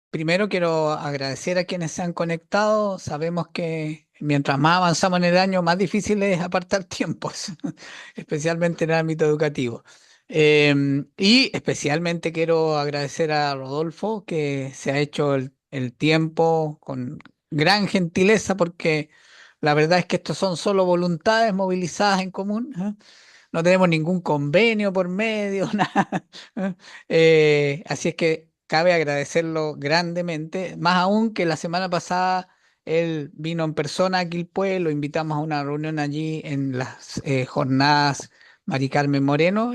primero quiero agradecer a quienes se han conectado. Sabemos que mientras más avanzamos en el año, más difícil es apartar tiempos, especialmente en el ámbito educativo. Y especialmente quiero agradecer a Rodolfo, que se ha hecho el tiempo con gran gentileza, porque la verdad es que estos son solo voluntades movilizadas en común, ¿eh? No tenemos ningún convenio por medio, nada. Así es que cabe agradecerlo grandemente, más aún que la semana pasada él vino en persona aquí al pueblo, lo invitamos a una reunión allí en las jornadas Mari Carmen Moreno,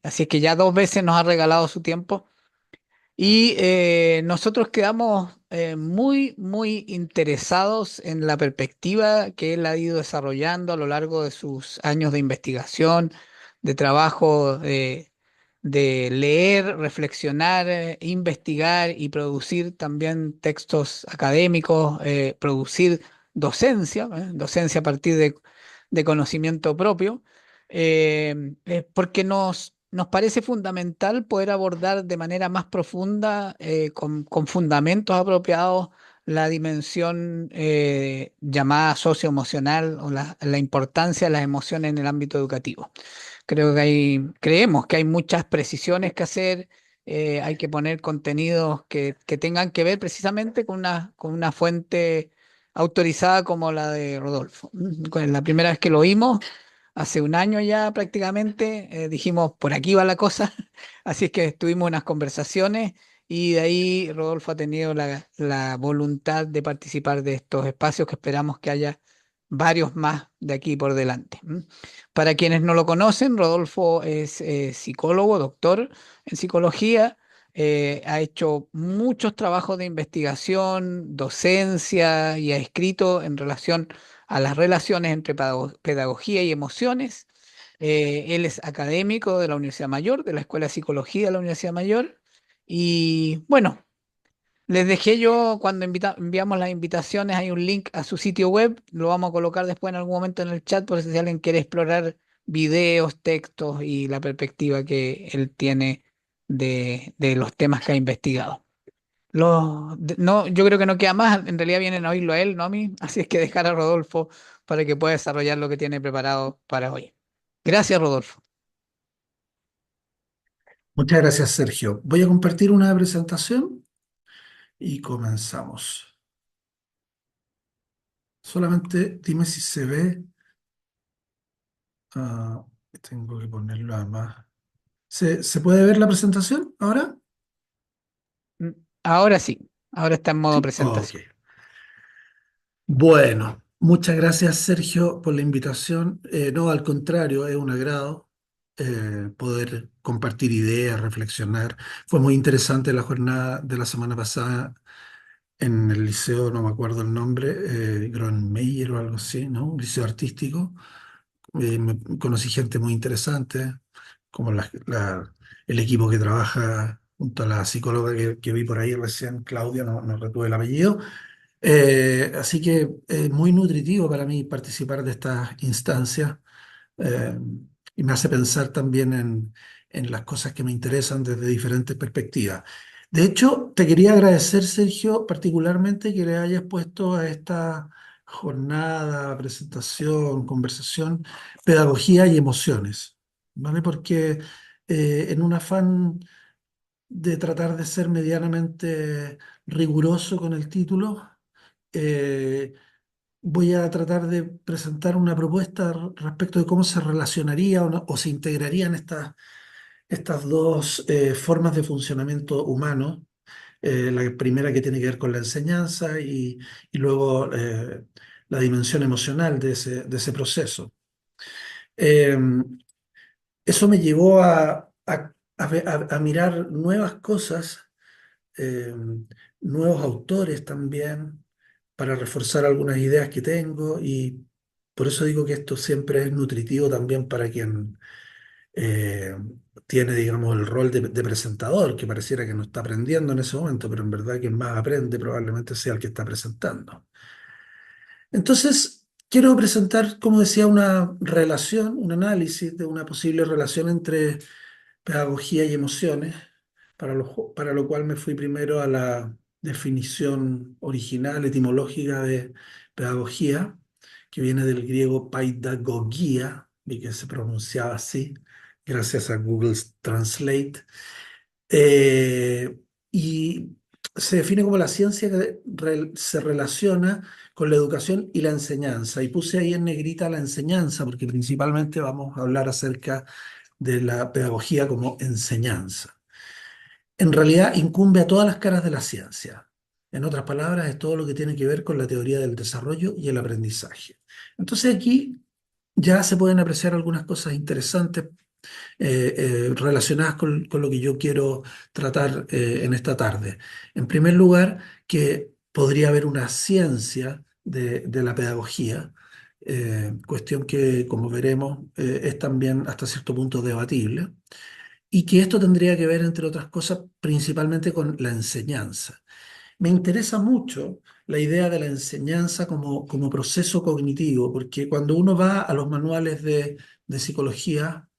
así es que ya dos veces nos ha regalado su tiempo y nosotros quedamos muy interesados en la perspectiva que él ha ido desarrollando a lo largo de sus años de investigación, de trabajo, de leer, reflexionar, investigar y producir también textos académicos, producir docencia, docencia a partir de conocimiento propio, porque nos parece fundamental poder abordar de manera más profunda, con fundamentos apropiados, la dimensión llamada socioemocional o la importancia de las emociones en el ámbito educativo. Creemos que hay muchas precisiones que hacer, hay que poner contenidos que tengan que ver precisamente con una fuente autorizada como la de Rodolfo. La primera vez que lo oímos, hace un año ya prácticamente, dijimos, por aquí va la cosa, así es que tuvimos unas conversaciones y de ahí Rodolfo ha tenido la voluntad de participar de estos espacios que esperamos que haya varios más de aquí por delante. Para quienes no lo conocen, Rodolfo es psicólogo, doctor en psicología, ha hecho muchos trabajos de investigación, docencia y ha escrito en relación a las relaciones entre pedagogía y emociones. Él es académico de la Universidad Mayor, de la Escuela de Psicología de la Universidad Mayor. Y bueno, les dejé yo cuando enviamos las invitaciones, hay un link a su sitio web, lo vamos a colocar después en algún momento en el chat por si alguien quiere explorar videos, textos y la perspectiva que él tiene de los temas que ha investigado. No, yo creo que no queda más, en realidad vienen a oírlo a él, no a mí, así es que dejar a Rodolfo para que pueda desarrollar lo que tiene preparado para hoy. Gracias, Rodolfo. Muchas gracias, Sergio. Voy a compartir una presentación y comenzamos. Solamente dime si se ve. Ah, tengo que ponerlo además. ¿Se puede ver la presentación ahora? Mm, Ahora sí, ahora está en modo Sí. Ok. presentación. Bueno, muchas gracias, Sergio, por la invitación. No, al contrario, es un agrado poder compartir ideas, reflexionar. Fue muy interesante la jornada de la semana pasada en el liceo, no me acuerdo el nombre, Meyer o algo así, ¿no? Un liceo artístico. Conocí gente muy interesante, como el equipo que trabaja junto a la psicóloga que vi por ahí recién, Claudia, no retuve el apellido. Así que muy nutritivo para mí participar de estas instancias, eh, y me hace pensar también en las cosas que me interesan desde diferentes perspectivas. De hecho, te quería agradecer, Sergio, particularmente que le hayas puesto a esta jornada, presentación, conversación, pedagogía y emociones, ¿vale? Porque en un afán de tratar de ser medianamente riguroso con el título, eh, voy a tratar de presentar una propuesta respecto de cómo se relacionaría o se integrarían estas dos formas de funcionamiento humano. La primera que tiene que ver con la enseñanza y luego la dimensión emocional de ese proceso. Eh, Eso me llevó a mirar nuevas cosas, eh, nuevos autores también, para reforzar algunas ideas que tengo y por eso digo que esto siempre es nutritivo también para quien eh, tiene, digamos, el rol de presentador, que pareciera que no está aprendiendo en ese momento, pero en verdad quien más aprende probablemente sea el que está presentando. Entonces, quiero presentar, como decía, una relación, un análisis de una posible relación entre pedagogía y emociones, para lo cual me fui primero a la definición original, etimológica de pedagogía, que viene del griego paidagogía, y que se pronunciaba así, gracias a Google Translate. Eh, y se define como la ciencia que se relaciona con la educación y la enseñanza. Y puse ahí en negrita la enseñanza, porque principalmente vamos a hablar acerca de la pedagogía como enseñanza. En realidad incumbe a todas las caras de la ciencia. En otras palabras, es todo lo que tiene que ver con la teoría del desarrollo y el aprendizaje. Entonces aquí ya se pueden apreciar algunas cosas interesantes relacionadas con lo que yo quiero tratar en esta tarde. En primer lugar, que podría haber una ciencia de la pedagogía, cuestión que, como veremos, es también hasta cierto punto debatible, y que esto tendría que ver, entre otras cosas, principalmente con la enseñanza. Me interesa mucho la idea de la enseñanza como proceso cognitivo, porque cuando uno va a los manuales de psicología,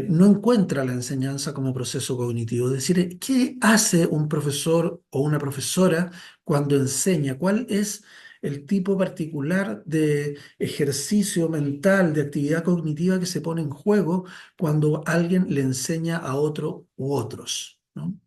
no encuentra la enseñanza como proceso cognitivo. Es decir, ¿qué hace un profesor o una profesora cuando enseña? ¿Cuál es el tipo particular de ejercicio mental, de actividad cognitiva que se pone en juego cuando alguien le enseña a otro u otros, ¿no?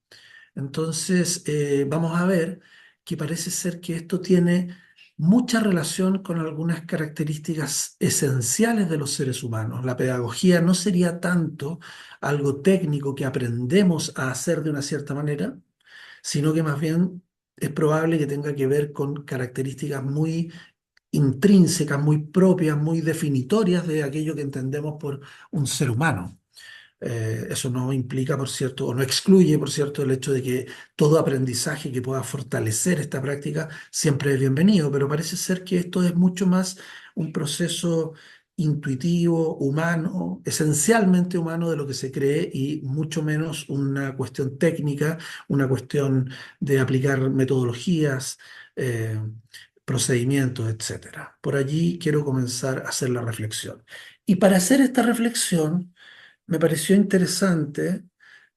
Entonces, vamos a ver que parece ser que esto tiene mucha relación con algunas características esenciales de los seres humanos. La pedagogía no sería tanto algo técnico que aprendemos a hacer de una cierta manera, sino que más bien es probable que tenga que ver con características muy intrínsecas, muy propias, muy definitorias de aquello que entendemos por un ser humano. Eso no implica, por cierto, o no excluye, por cierto, el hecho de que todo aprendizaje que pueda fortalecer esta práctica siempre es bienvenido, pero parece ser que esto es mucho más un proceso intuitivo, humano, esencialmente humano de lo que se cree y mucho menos una cuestión técnica, una cuestión de aplicar metodologías, eh, procedimientos, etcétera. Por allí quiero comenzar a hacer la reflexión. Y para hacer esta reflexión, me pareció interesante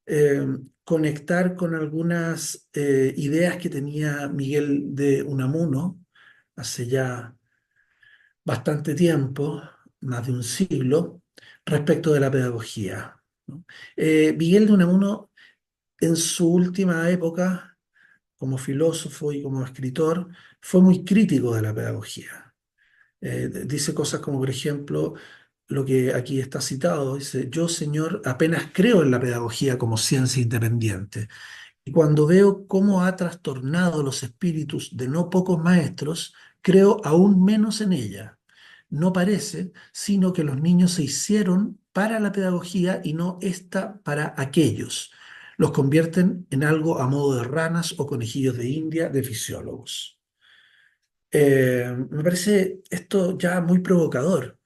eh, conectar con algunas ideas que tenía Miguel de Unamuno hace ya bastante tiempo, más de un siglo, respecto de la pedagogía, ¿no? Miguel de Unamuno, en su última época, como filósofo y como escritor, fue muy crítico de la pedagogía. Dice cosas como, por ejemplo, lo que aquí está citado, dice, yo, señor, apenas creo en la pedagogía como ciencia independiente. Y cuando veo cómo ha trastornado los espíritus de no pocos maestros, creo aún menos en ella. No parece, sino que los niños se hicieron para la pedagogía y no esta para aquellos. Los convierten en algo a modo de ranas o conejillos de India de fisiólogos. Me parece esto ya muy provocador,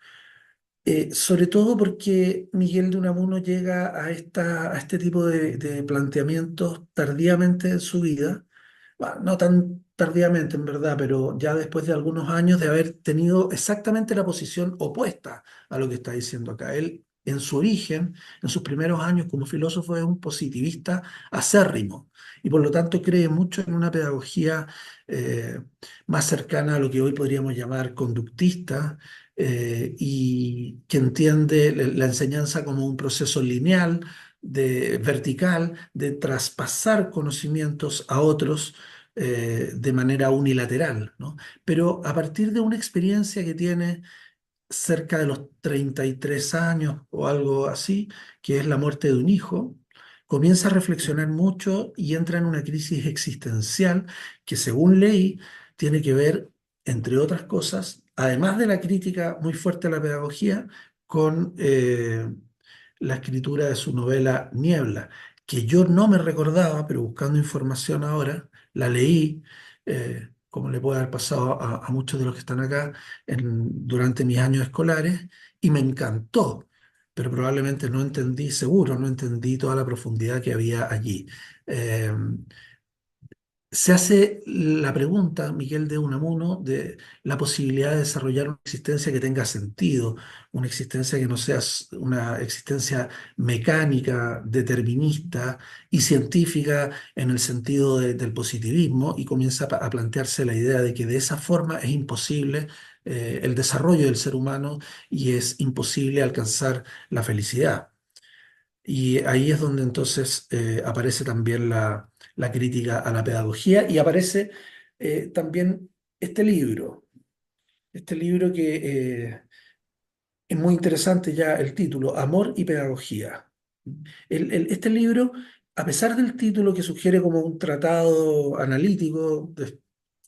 sobre todo porque Miguel de Unamuno llega a este tipo de planteamientos tardíamente en su vida. Bueno, no tan tardíamente en verdad, pero ya después de algunos años de haber tenido exactamente la posición opuesta a lo que está diciendo acá. Él, en su origen, en sus primeros años como filósofo, es un positivista acérrimo y por lo tanto cree mucho en una pedagogía eh, más cercana a lo que hoy podríamos llamar conductista, y que entiende la enseñanza como un proceso lineal, vertical, de traspasar conocimientos a otros de manera unilateral, ¿no? Pero a partir de una experiencia que tiene cerca de los 33 años o algo así, que es la muerte de un hijo, comienza a reflexionar mucho y entra en una crisis existencial que, según leí, tiene que ver, entre otras cosas, además de la crítica muy fuerte a la pedagogía, con la escritura de su novela Niebla, que yo no me recordaba, pero buscando información ahora, la leí, como le puede haber pasado a muchos de los que están acá, durante mis años escolares, y me encantó, pero probablemente no entendí, seguro, no entendí toda la profundidad que había allí. Eh, se hace la pregunta, Miguel de Unamuno, de la posibilidad de desarrollar una existencia que tenga sentido, una existencia que no sea una existencia mecánica, determinista y científica en el sentido del positivismo, y comienza a plantearse la idea de que de esa forma es imposible el desarrollo del ser humano y es imposible alcanzar la felicidad. Y ahí es donde entonces aparece también la crítica a la pedagogía y aparece también este libro, este libro que es muy interesante ya el título, Amor y Pedagogía. Este libro, a pesar del título que sugiere como un tratado analítico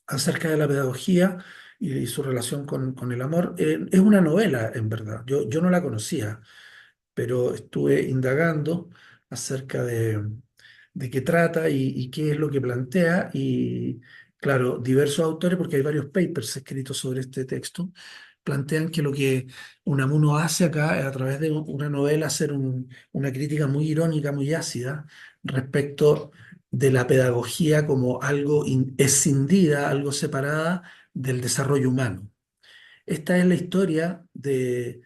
acerca de la pedagogía y su relación con el amor, es una novela en verdad. Yo no la conocía, pero estuve indagando acerca de qué trata y qué es lo que plantea. Y claro, diversos autores, porque hay varios papers escritos sobre este texto, plantean que lo que Unamuno hace acá es a través de una novela hacer una crítica muy irónica, muy ácida respecto de la pedagogía como algo escindida, algo separada del desarrollo humano. Esta es la historia de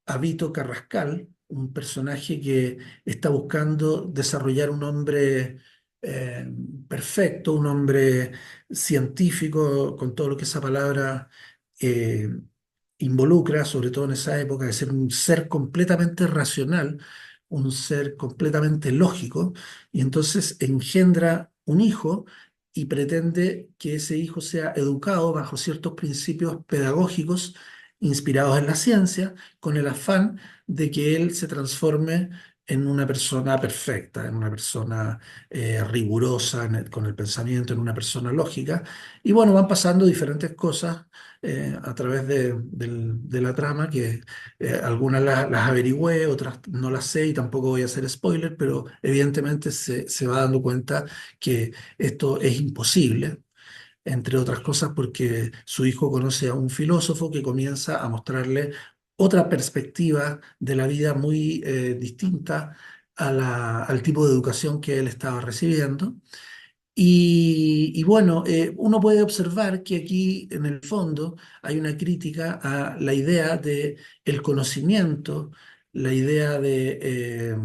Avito Carrascal, un personaje que está buscando desarrollar un hombre eh, perfecto, un hombre científico, con todo lo que esa palabra eh, involucra, sobre todo en esa época, de ser un ser completamente racional, un ser completamente lógico, y entonces engendra un hijo y pretende que ese hijo sea educado bajo ciertos principios pedagógicos inspirados en la ciencia, con el afán de que él se transforme en una persona perfecta, en una persona rigurosa con el pensamiento, en una persona lógica. Y bueno, van pasando diferentes cosas a través de la trama, que algunas las averigüé, otras no las sé y tampoco voy a hacer spoiler, pero evidentemente se va dando cuenta que esto es imposible, entre otras cosas porque su hijo conoce a un filósofo que comienza a mostrarle otra perspectiva de la vida muy distinta al tipo de educación que él estaba recibiendo. Y bueno, uno puede observar que aquí en el fondo hay una crítica a la idea de el conocimiento, la idea de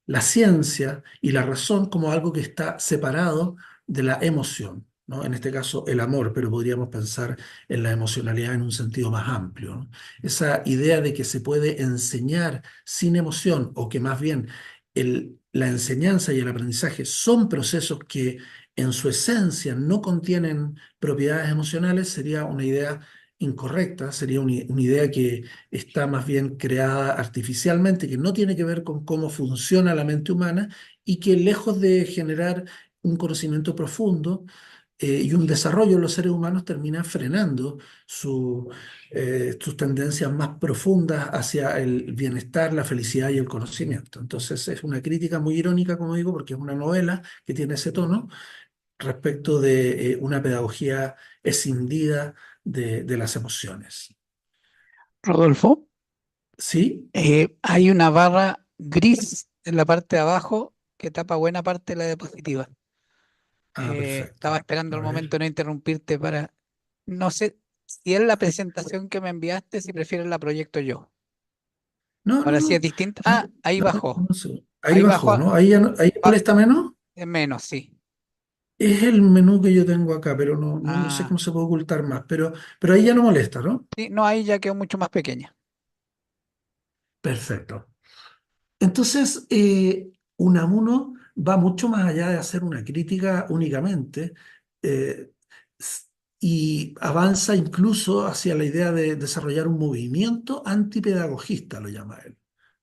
la ciencia y la razón como algo que está separado de la emoción, ¿no? En este caso, el amor, pero podríamos pensar en la emocionalidad en un sentido más amplio, ¿no? Esa idea de que se puede enseñar sin emoción, o que más bien la enseñanza y el aprendizaje son procesos que en su esencia no contienen propiedades emocionales, sería una idea incorrecta, sería una idea que está más bien creada artificialmente, que no tiene que ver con cómo funciona la mente humana, y que lejos de generar un conocimiento profundo y un desarrollo en los seres humanos, termina frenando sus tendencias más profundas hacia el bienestar, la felicidad y el conocimiento. Entonces es una crítica muy irónica, como digo, porque es una novela que tiene ese tono respecto de una pedagogía escindida de las emociones. Rodolfo, ¿Sí? hay una barra gris en la parte de abajo que tapa buena parte de la diapositiva. Ah, Estaba perfecto. esperando A el momento ver. de no interrumpirte para... No sé si es la presentación que me enviaste, si prefieres la proyecto yo. No, no, Ahora sí es no. distinta. No, Ah, ahí no, bajó. no sé. Ahí Ahí bajó. bajó, ¿no? Ahí, ya ahí Ah, molesta menos. es menos, sí. Es el menú que yo tengo acá, pero no sé Ah, cómo se puede ocultar más. Pero ahí ya no molesta, ¿no? sí, no, ahí ya quedó mucho más pequeña. Perfecto. Entonces, Unamuno va mucho más allá de hacer una crítica únicamente, eh, s- y avanza incluso hacia la idea de desarrollar un movimiento antipedagogista, lo llama él,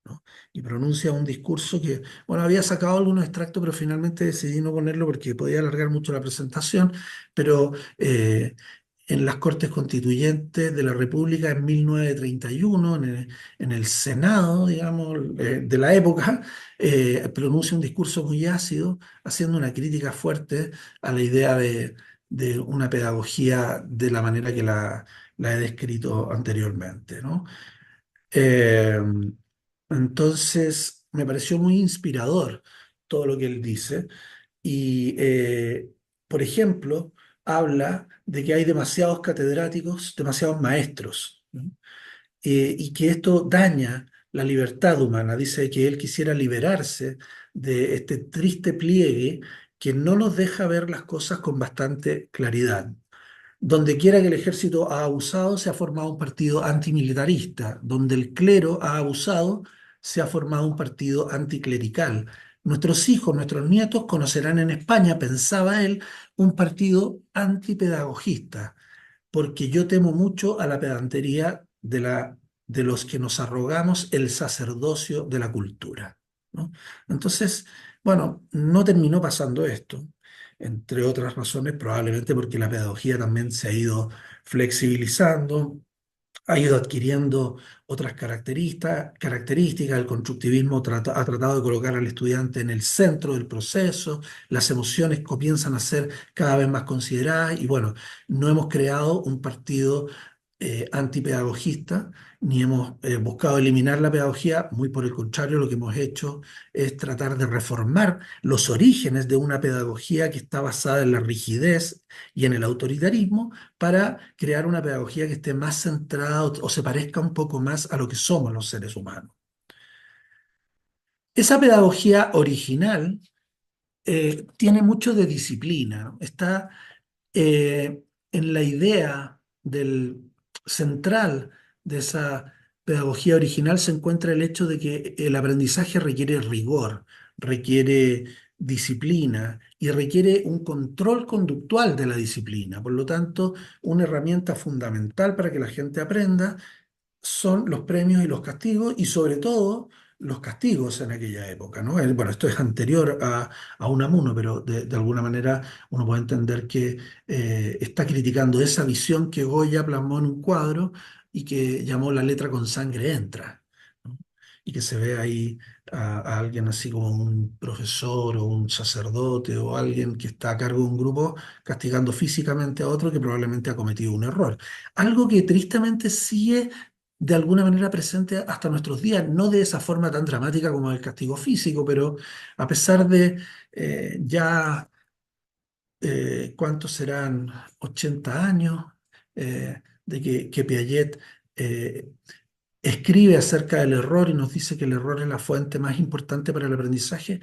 ¿no? Y pronuncia un discurso que, bueno, había sacado algunos extractos, pero finalmente decidí no ponerlo porque podía alargar mucho la presentación, pero en las Cortes Constituyentes de la República en 1931, en el Senado, digamos, de la época, pronuncia un discurso muy ácido, haciendo una crítica fuerte a la idea de una pedagogía de la manera que la he descrito anteriormente, ¿no? Eh, entonces, me pareció muy inspirador todo lo que él dice. Y por ejemplo, habla de que hay demasiados catedráticos, demasiados maestros, ¿no? Y que esto daña la libertad humana. Dice que él quisiera liberarse de este triste pliegue que no nos deja ver las cosas con bastante claridad. Donde quiera que el ejército ha abusado, se ha formado un partido antimilitarista. Donde el clero ha abusado, se ha formado un partido anticlerical. Nuestros hijos, nuestros nietos conocerán en España, pensaba él, un partido antipedagogista, porque yo temo mucho a la pedantería de los que nos arrogamos el sacerdocio de la cultura, ¿no? Entonces, bueno, no terminó pasando esto, entre otras razones, probablemente porque la pedagogía también se ha ido flexibilizando, ha ido adquiriendo otras características. El constructivismo ha tratado de colocar al estudiante en el centro del proceso, las emociones comienzan a ser cada vez más consideradas y bueno, no hemos creado un partido antipedagogista, ni hemos buscado eliminar la pedagogía, muy por el contrario, lo que hemos hecho es tratar de reformar los orígenes de una pedagogía que está basada en la rigidez y en el autoritarismo para crear una pedagogía que esté más centrada o se parezca un poco más a lo que somos los seres humanos. Esa pedagogía original tiene mucho de disciplina, ¿no? Está en la idea del central de esa pedagogía original se encuentra el hecho de que el aprendizaje requiere rigor, requiere disciplina y requiere un control conductual de la disciplina. Por lo tanto, una herramienta fundamental para que la gente aprenda son los premios y los castigos, y sobre todo los castigos en aquella época, ¿no? Bueno, esto es anterior a Unamuno, pero de alguna manera uno puede entender que está criticando esa visión que Goya plasmó en un cuadro y que llamó La letra con sangre entra, ¿no? Y que se ve ahí a alguien así como un profesor o un sacerdote o alguien que está a cargo de un grupo castigando físicamente a otro que probablemente ha cometido un error. Algo que tristemente sigue de alguna manera presente hasta nuestros días, no de esa forma tan dramática como el castigo físico, pero a pesar de ya, ¿cuántos serán? 80 años de que Piaget eh, escribe acerca del error y nos dice que el error es la fuente más importante para el aprendizaje.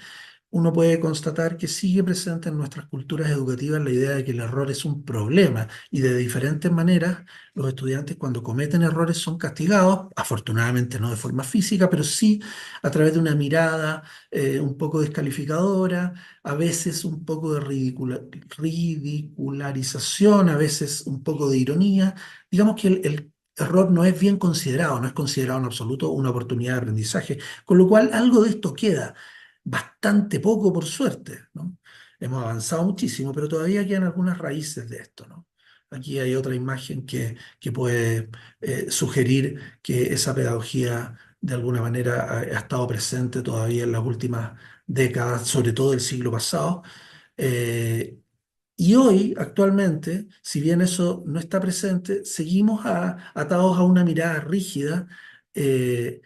Uno puede constatar que sigue presente en nuestras culturas educativas la idea de que el error es un problema y de diferentes maneras los estudiantes cuando cometen errores son castigados, afortunadamente no de forma física, pero sí a través de una mirada un poco descalificadora, a veces un poco de ridicularización, a veces un poco de ironía. Digamos que el error no es bien considerado, no es considerado en absoluto una oportunidad de aprendizaje, con lo cual algo de esto queda bastante poco por suerte, ¿no? Hemos avanzado muchísimo, pero todavía quedan algunas raíces de esto, ¿no? Aquí hay otra imagen que puede sugerir que esa pedagogía de alguna manera ha estado presente todavía en las últimas décadas, sobre todo del siglo pasado. Eh, y hoy, actualmente, si bien eso no está presente, seguimos atados a una mirada rígida eh,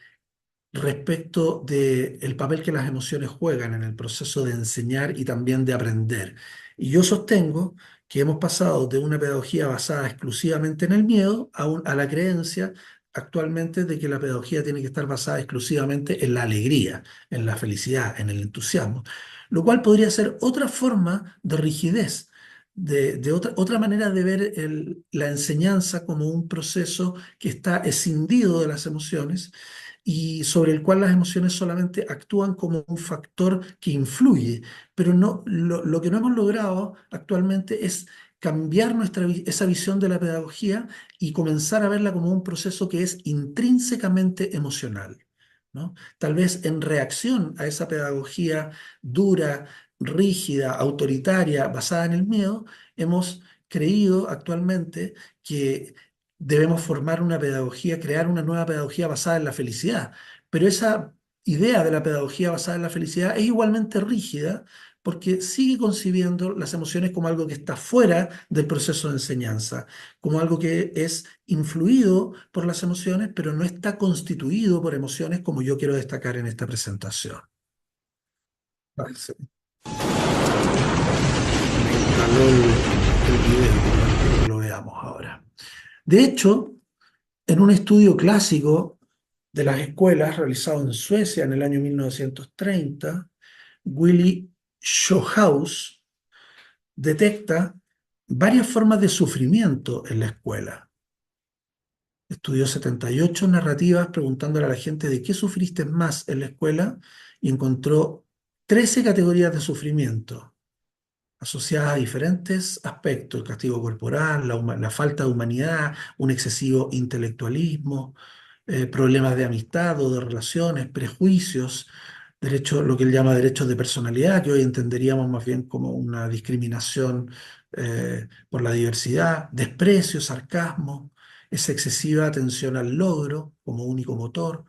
respecto del papel que las emociones juegan en el proceso de enseñar y también de aprender. Y yo sostengo que hemos pasado de una pedagogía basada exclusivamente en el miedo a la creencia actualmente de que la pedagogía tiene que estar basada exclusivamente en la alegría, en la felicidad, en el entusiasmo, lo cual podría ser otra forma de rigidez. De otra manera de ver la enseñanza como un proceso que está escindido de las emociones y sobre el cual las emociones solamente actúan como un factor que influye. Pero no, lo que no hemos logrado actualmente es cambiar esa visión de la pedagogía y comenzar a verla como un proceso que es intrínsecamente emocional, ¿no? Tal vez en reacción a esa pedagogía dura, rígida, autoritaria, basada en el miedo, hemos creído actualmente que debemos formar una pedagogía, crear una nueva pedagogía basada en la felicidad. Pero esa idea de la pedagogía basada en la felicidad es igualmente rígida porque sigue concibiendo las emociones como algo que está fuera del proceso de enseñanza, como algo que es influido por las emociones, pero no está constituido por emociones como yo quiero destacar en esta presentación. Ay, sí. apagó el video, pero bueno, quiero que lo veamos ahora. De hecho, en un estudio clásico de las escuelas realizado en Suecia en el año 1930, Willy Sjöhaus detecta varias formas de sufrimiento en la escuela. Estudió 78 narrativas preguntándole a la gente de qué sufriste más en la escuela y encontró 13 categorías de sufrimiento asociadas a diferentes aspectos: el castigo corporal, la falta de humanidad, un excesivo intelectualismo, problemas de amistad o de relaciones, prejuicios, lo que él llama derechos de personalidad, que hoy entenderíamos más bien como una discriminación por la diversidad, desprecio, sarcasmo, esa excesiva atención al logro como único motor,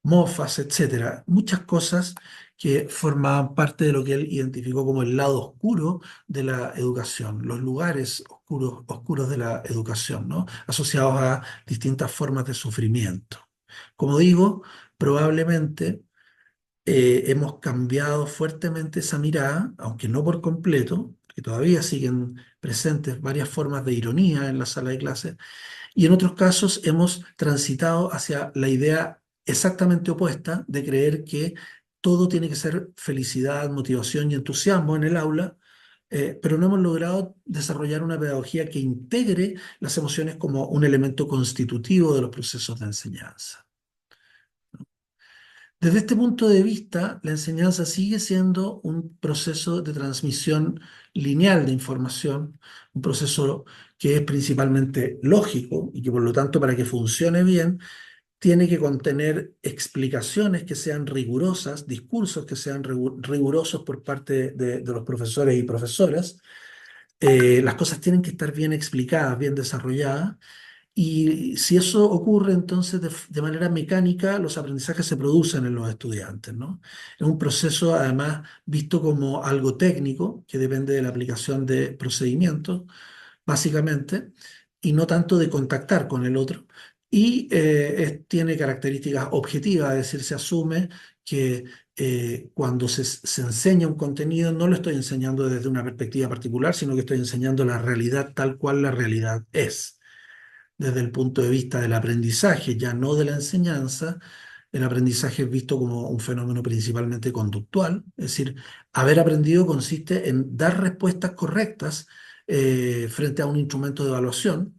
mofas, etcétera. Muchas cosas que formaban parte de lo que él identificó como el lado oscuro de la educación, los lugares oscuros, oscuros de la educación, ¿no? Asociados a distintas formas de sufrimiento. Como digo, probablemente hemos cambiado fuertemente esa mirada, aunque no por completo, que todavía siguen presentes varias formas de ironía en la sala de clases, y en otros casos hemos transitado hacia la idea exactamente opuesta de creer que todo tiene que ser felicidad, motivación y entusiasmo en el aula, pero no hemos logrado desarrollar una pedagogía que integre las emociones como un elemento constitutivo de los procesos de enseñanza. Desde este punto de vista, la enseñanza sigue siendo un proceso de transmisión lineal de información, un proceso que es principalmente lógico y que por lo tanto para que funcione bien tiene que contener explicaciones que sean rigurosas, discursos que sean rigurosos por parte de los profesores y profesoras. Las cosas tienen que estar bien explicadas, bien desarrolladas, y si eso ocurre, entonces de manera mecánica los aprendizajes se producen en los estudiantes, ¿no? Es un proceso además visto como algo técnico que depende de la aplicación de procedimientos, básicamente, y no tanto de contactar con el otro. Y tiene características objetivas, es decir, se asume que cuando se enseña un contenido no lo estoy enseñando desde una perspectiva particular, sino que estoy enseñando la realidad tal cual la realidad es desde el punto de vista del aprendizaje, ya no de la enseñanza. El aprendizaje es visto como un fenómeno principalmente conductual, es decir, haber aprendido consiste en dar respuestas correctas frente a un instrumento de evaluación.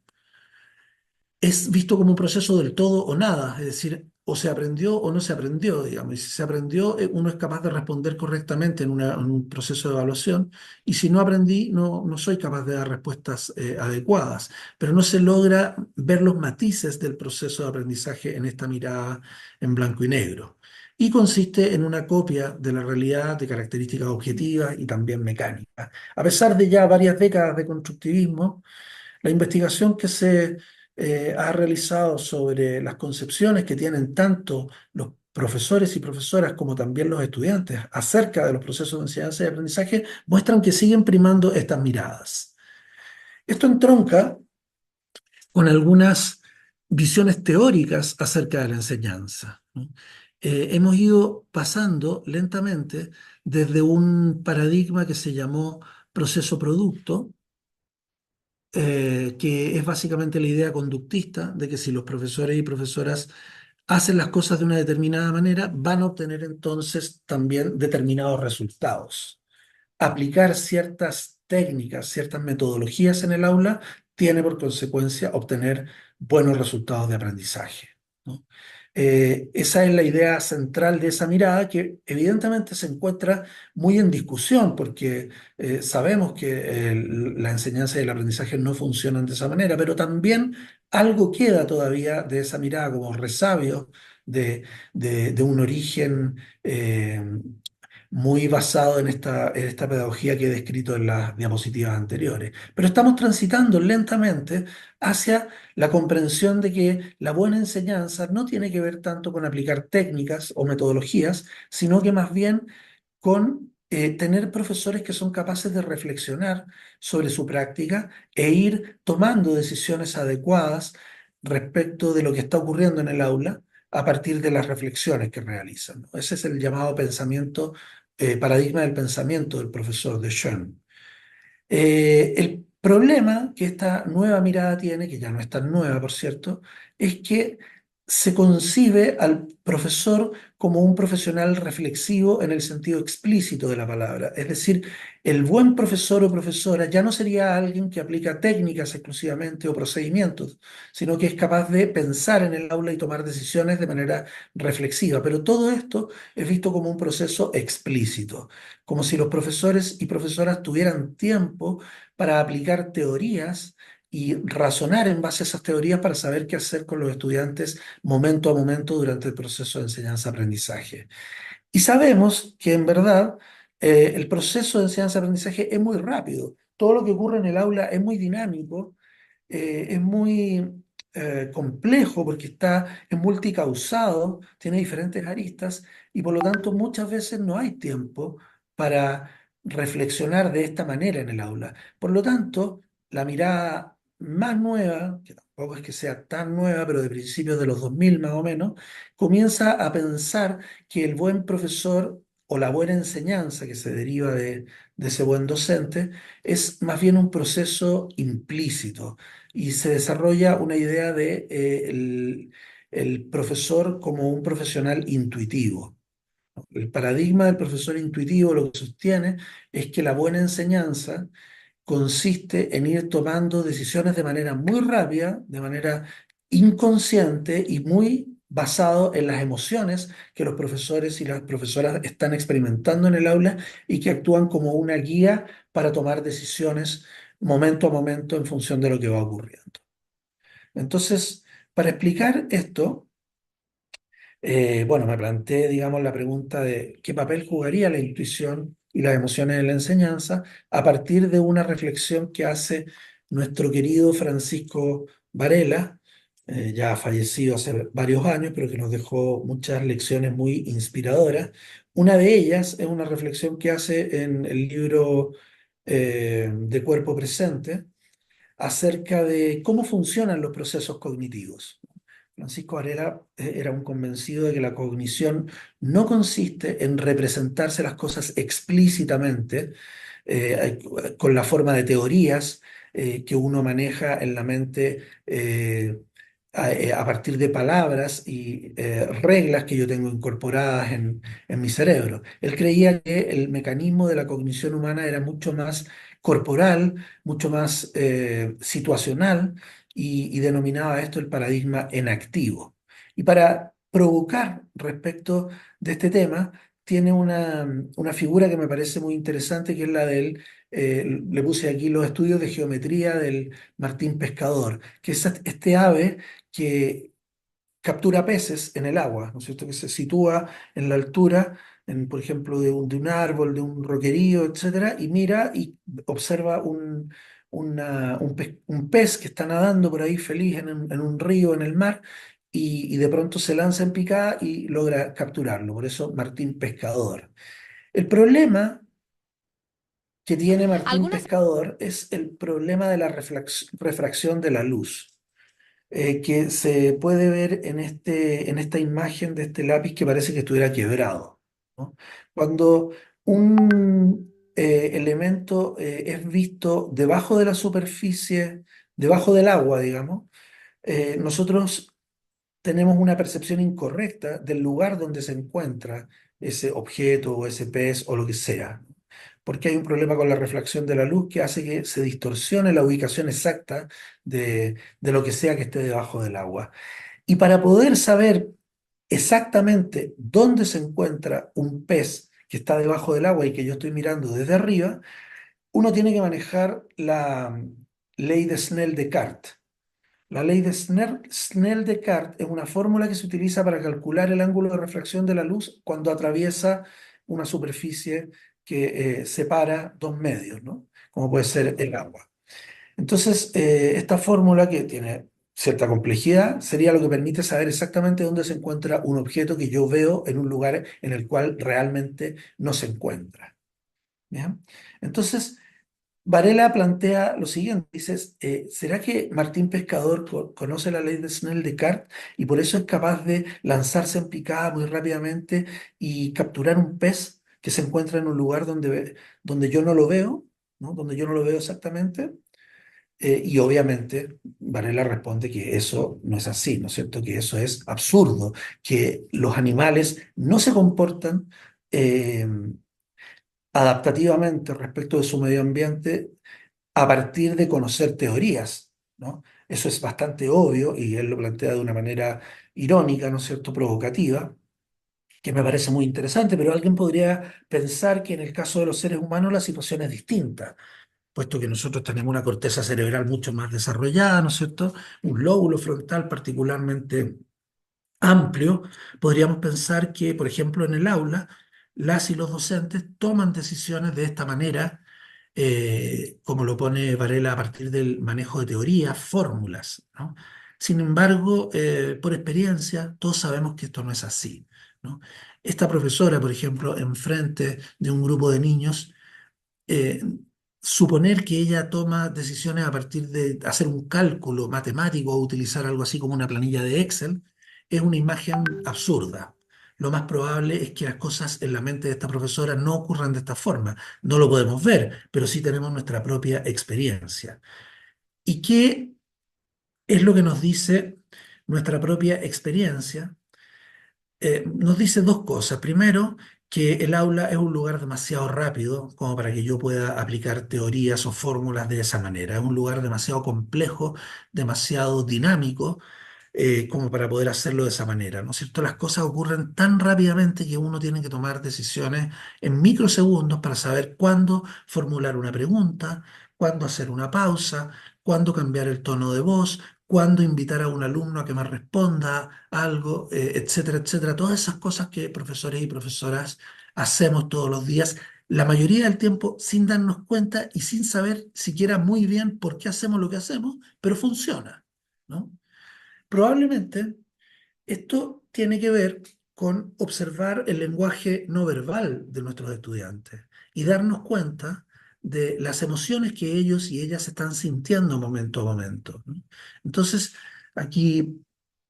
Es visto como un proceso del todo o nada, es decir, o se aprendió o no se aprendió, digamos. Y si se aprendió, uno es capaz de responder correctamente en un proceso de evaluación, y si no aprendí, no soy capaz de dar respuestas adecuadas. Pero no se logra ver los matices del proceso de aprendizaje en esta mirada en blanco y negro. Y consiste en una copia de la realidad de características objetivas y también mecánicas. A pesar de ya varias décadas de constructivismo, la investigación que se ha realizado sobre las concepciones que tienen tanto los profesores y profesoras como también los estudiantes acerca de los procesos de enseñanza y aprendizaje muestran que siguen primando estas miradas. Esto entronca con algunas visiones teóricas acerca de la enseñanza, ¿no? Hemos ido pasando lentamente desde un paradigma que se llamó proceso-producto, que es básicamente la idea conductista de que si los profesores y profesoras hacen las cosas de una determinada manera, van a obtener entonces también determinados resultados. Aplicar ciertas técnicas, ciertas metodologías en el aula tiene por consecuencia obtener buenos resultados de aprendizaje, ¿no? Esa es la idea central de esa mirada, que evidentemente se encuentra muy en discusión porque sabemos que la enseñanza y el aprendizaje no funcionan de esa manera, pero también algo queda todavía de esa mirada como resabio de, de un origen muy basado en esta pedagogía que he descrito en las diapositivas anteriores. Pero estamos transitando lentamente hacia la comprensión de que la buena enseñanza no tiene que ver tanto con aplicar técnicas o metodologías, sino que más bien con tener profesores que son capaces de reflexionar sobre su práctica e ir tomando decisiones adecuadas respecto de lo que está ocurriendo en el aula a partir de las reflexiones que realizan, ¿no? Ese es el llamado pensamiento, paradigma del pensamiento del profesor de Schoen. El problema que esta nueva mirada tiene, que ya no es tan nueva, por cierto, es que se concibe al profesor como un profesional reflexivo en el sentido explícito de la palabra. Es decir, el buen profesor o profesora ya no sería alguien que aplica técnicas exclusivamente o procedimientos, sino que es capaz de pensar en el aula y tomar decisiones de manera reflexiva. Pero todo esto es visto como un proceso explícito, como si los profesores y profesoras tuvieran tiempo para aplicar teorías y razonar en base a esas teorías para saber qué hacer con los estudiantes momento a momento durante el proceso de enseñanza-aprendizaje. Y sabemos que en verdad el proceso de enseñanza-aprendizaje es muy rápido. Todo lo que ocurre en el aula es muy dinámico, es muy complejo porque es multicausado, tiene diferentes aristas y por lo tanto muchas veces no hay tiempo para reflexionar de esta manera en el aula. Por lo tanto, la mirada más nueva, que tampoco es que sea tan nueva, pero de principios de los 2000 más o menos, comienza a pensar que el buen profesor o la buena enseñanza que se deriva de ese buen docente es más bien un proceso implícito y se desarrolla una idea de el profesor como un profesional intuitivo. El paradigma del profesor intuitivo lo que sostiene es que la buena enseñanza consiste en ir tomando decisiones de manera muy rápida, de manera inconsciente y muy basado en las emociones que los profesores y las profesoras están experimentando en el aula y que actúan como una guía para tomar decisiones momento a momento en función de lo que va ocurriendo. Entonces, para explicar esto, bueno, me planteé, digamos, la pregunta de qué papel jugaría la intuición y las emociones en la enseñanza a partir de una reflexión que hace nuestro querido Francisco Varela, ya fallecido hace varios años, pero que nos dejó muchas lecciones muy inspiradoras. Una de ellas es una reflexión que hace en el libro de Cuerpo Presente acerca de cómo funcionan los procesos cognitivos. Francisco Varela era un convencido de que la cognición no consiste en representarse las cosas explícitamente con la forma de teorías que uno maneja en la mente a partir de palabras y reglas que yo tengo incorporadas en mi cerebro. Él creía que el mecanismo de la cognición humana era mucho más corporal, mucho más situacional y denominaba esto el paradigma enactivo. Y para provocar respecto de este tema, tiene una figura que me parece muy interesante, que es la del, le puse aquí los estudios de geometría del Martín Pescador, que es este ave que captura peces en el agua, ¿no es cierto? Que se sitúa en la altura, por ejemplo, de un árbol, de un roquerío, etcétera, y mira y observa un pez que está nadando por ahí feliz en un río, en el mar, y de pronto se lanza en picada y logra capturarlo. Por eso Martín Pescador. El problema que tiene Martín Algunas, Pescador es el problema de la refracción de la luz que se puede ver en esta imagen de este lápiz que parece que estuviera quebrado, ¿no? Cuando un elemento es visto debajo de la superficie, debajo del agua, digamos, nosotros tenemos una percepción incorrecta del lugar donde se encuentra ese objeto o ese pez o lo que sea, porque hay un problema con la reflexión de la luz que hace que se distorsione la ubicación exacta de lo que sea que esté debajo del agua. Y para poder saber exactamente dónde se encuentra un pez que está debajo del agua y que yo estoy mirando desde arriba, uno tiene que manejar la ley de Snell-Descartes. La ley de Snell-Descartes es una fórmula que se utiliza para calcular el ángulo de refracción de la luz cuando atraviesa una superficie que separa dos medios, ¿no? Como puede ser el agua. Entonces, esta fórmula que tiene cierta complejidad sería lo que permite saber exactamente dónde se encuentra un objeto que yo veo en un lugar en el cual realmente no se encuentra. ¿Bien? Entonces, Varela plantea lo siguiente, dices, ¿será que Martín Pescador conoce la ley de Snell-Descartes y por eso es capaz de lanzarse en picada muy rápidamente y capturar un pez que se encuentra en un lugar donde yo no lo veo? ¿no? Donde yo no lo veo exactamente. Y obviamente Varela responde que eso no es así, ¿no es cierto? Que eso es absurdo, que los animales no se comportan eh, adaptativamente respecto de su medio ambiente a partir de conocer teorías, ¿no? Eso es bastante obvio y él lo plantea de una manera irónica, ¿no es cierto?, provocativa, que me parece muy interesante, pero alguien podría pensar que en el caso de los seres humanos la situación es distinta, puesto que nosotros tenemos una corteza cerebral mucho más desarrollada, ¿no es cierto? Un lóbulo frontal particularmente amplio. Podríamos pensar que, por ejemplo, en el aula, las y los docentes toman decisiones de esta manera, como lo pone Varela, a partir del manejo de teorías, fórmulas, ¿no? Sin embargo, por experiencia, todos sabemos que esto no es así, ¿no? Esta profesora, por ejemplo, enfrente de un grupo de niños, eh, suponer que ella toma decisiones a partir de hacer un cálculo matemático o utilizar algo así como una planilla de Excel es una imagen absurda. Lo más probable es que las cosas en la mente de esta profesora no ocurran de esta forma. No lo podemos ver, pero sí tenemos nuestra propia experiencia. ¿Y qué es lo que nos dice nuestra propia experiencia? Nos dice dos cosas. Primero, que el aula es un lugar demasiado rápido como para que yo pueda aplicar teorías o fórmulas de esa manera. Es un lugar demasiado complejo, demasiado dinámico, como para poder hacerlo de esa manera, ¿no es cierto? Las cosas ocurren tan rápidamente que uno tiene que tomar decisiones en microsegundos para saber cuándo formular una pregunta, cuándo hacer una pausa, cuándo cambiar el tono de voz, cuándo invitar a un alumno a que me responda algo, etcétera, etcétera. Todas esas cosas que profesores y profesoras hacemos todos los días, la mayoría del tiempo sin darnos cuenta y sin saber siquiera muy bien por qué hacemos lo que hacemos, pero funciona, ¿no? Probablemente esto tiene que ver con observar el lenguaje no verbal de nuestros estudiantes y darnos cuenta de las emociones que ellos y ellas están sintiendo momento a momento, ¿no? Entonces, aquí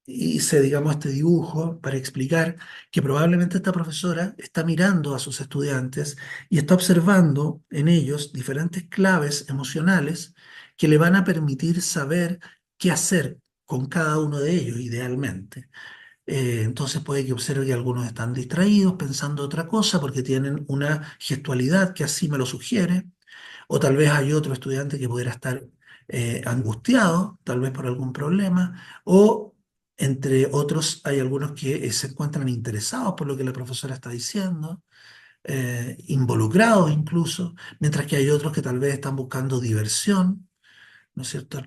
hice, digamos, este dibujo para explicar que probablemente esta profesora está mirando a sus estudiantes y está observando en ellos diferentes claves emocionales que le van a permitir saber qué hacer con cada uno de ellos, idealmente. Entonces puede que observe que algunos están distraídos pensando otra cosa porque tienen una gestualidad que así me lo sugiere, o tal vez hay otro estudiante que pudiera estar angustiado, tal vez por algún problema, o entre otros hay algunos que se encuentran interesados por lo que la profesora está diciendo, involucrados incluso, mientras que hay otros que tal vez están buscando diversión, ¿no es cierto?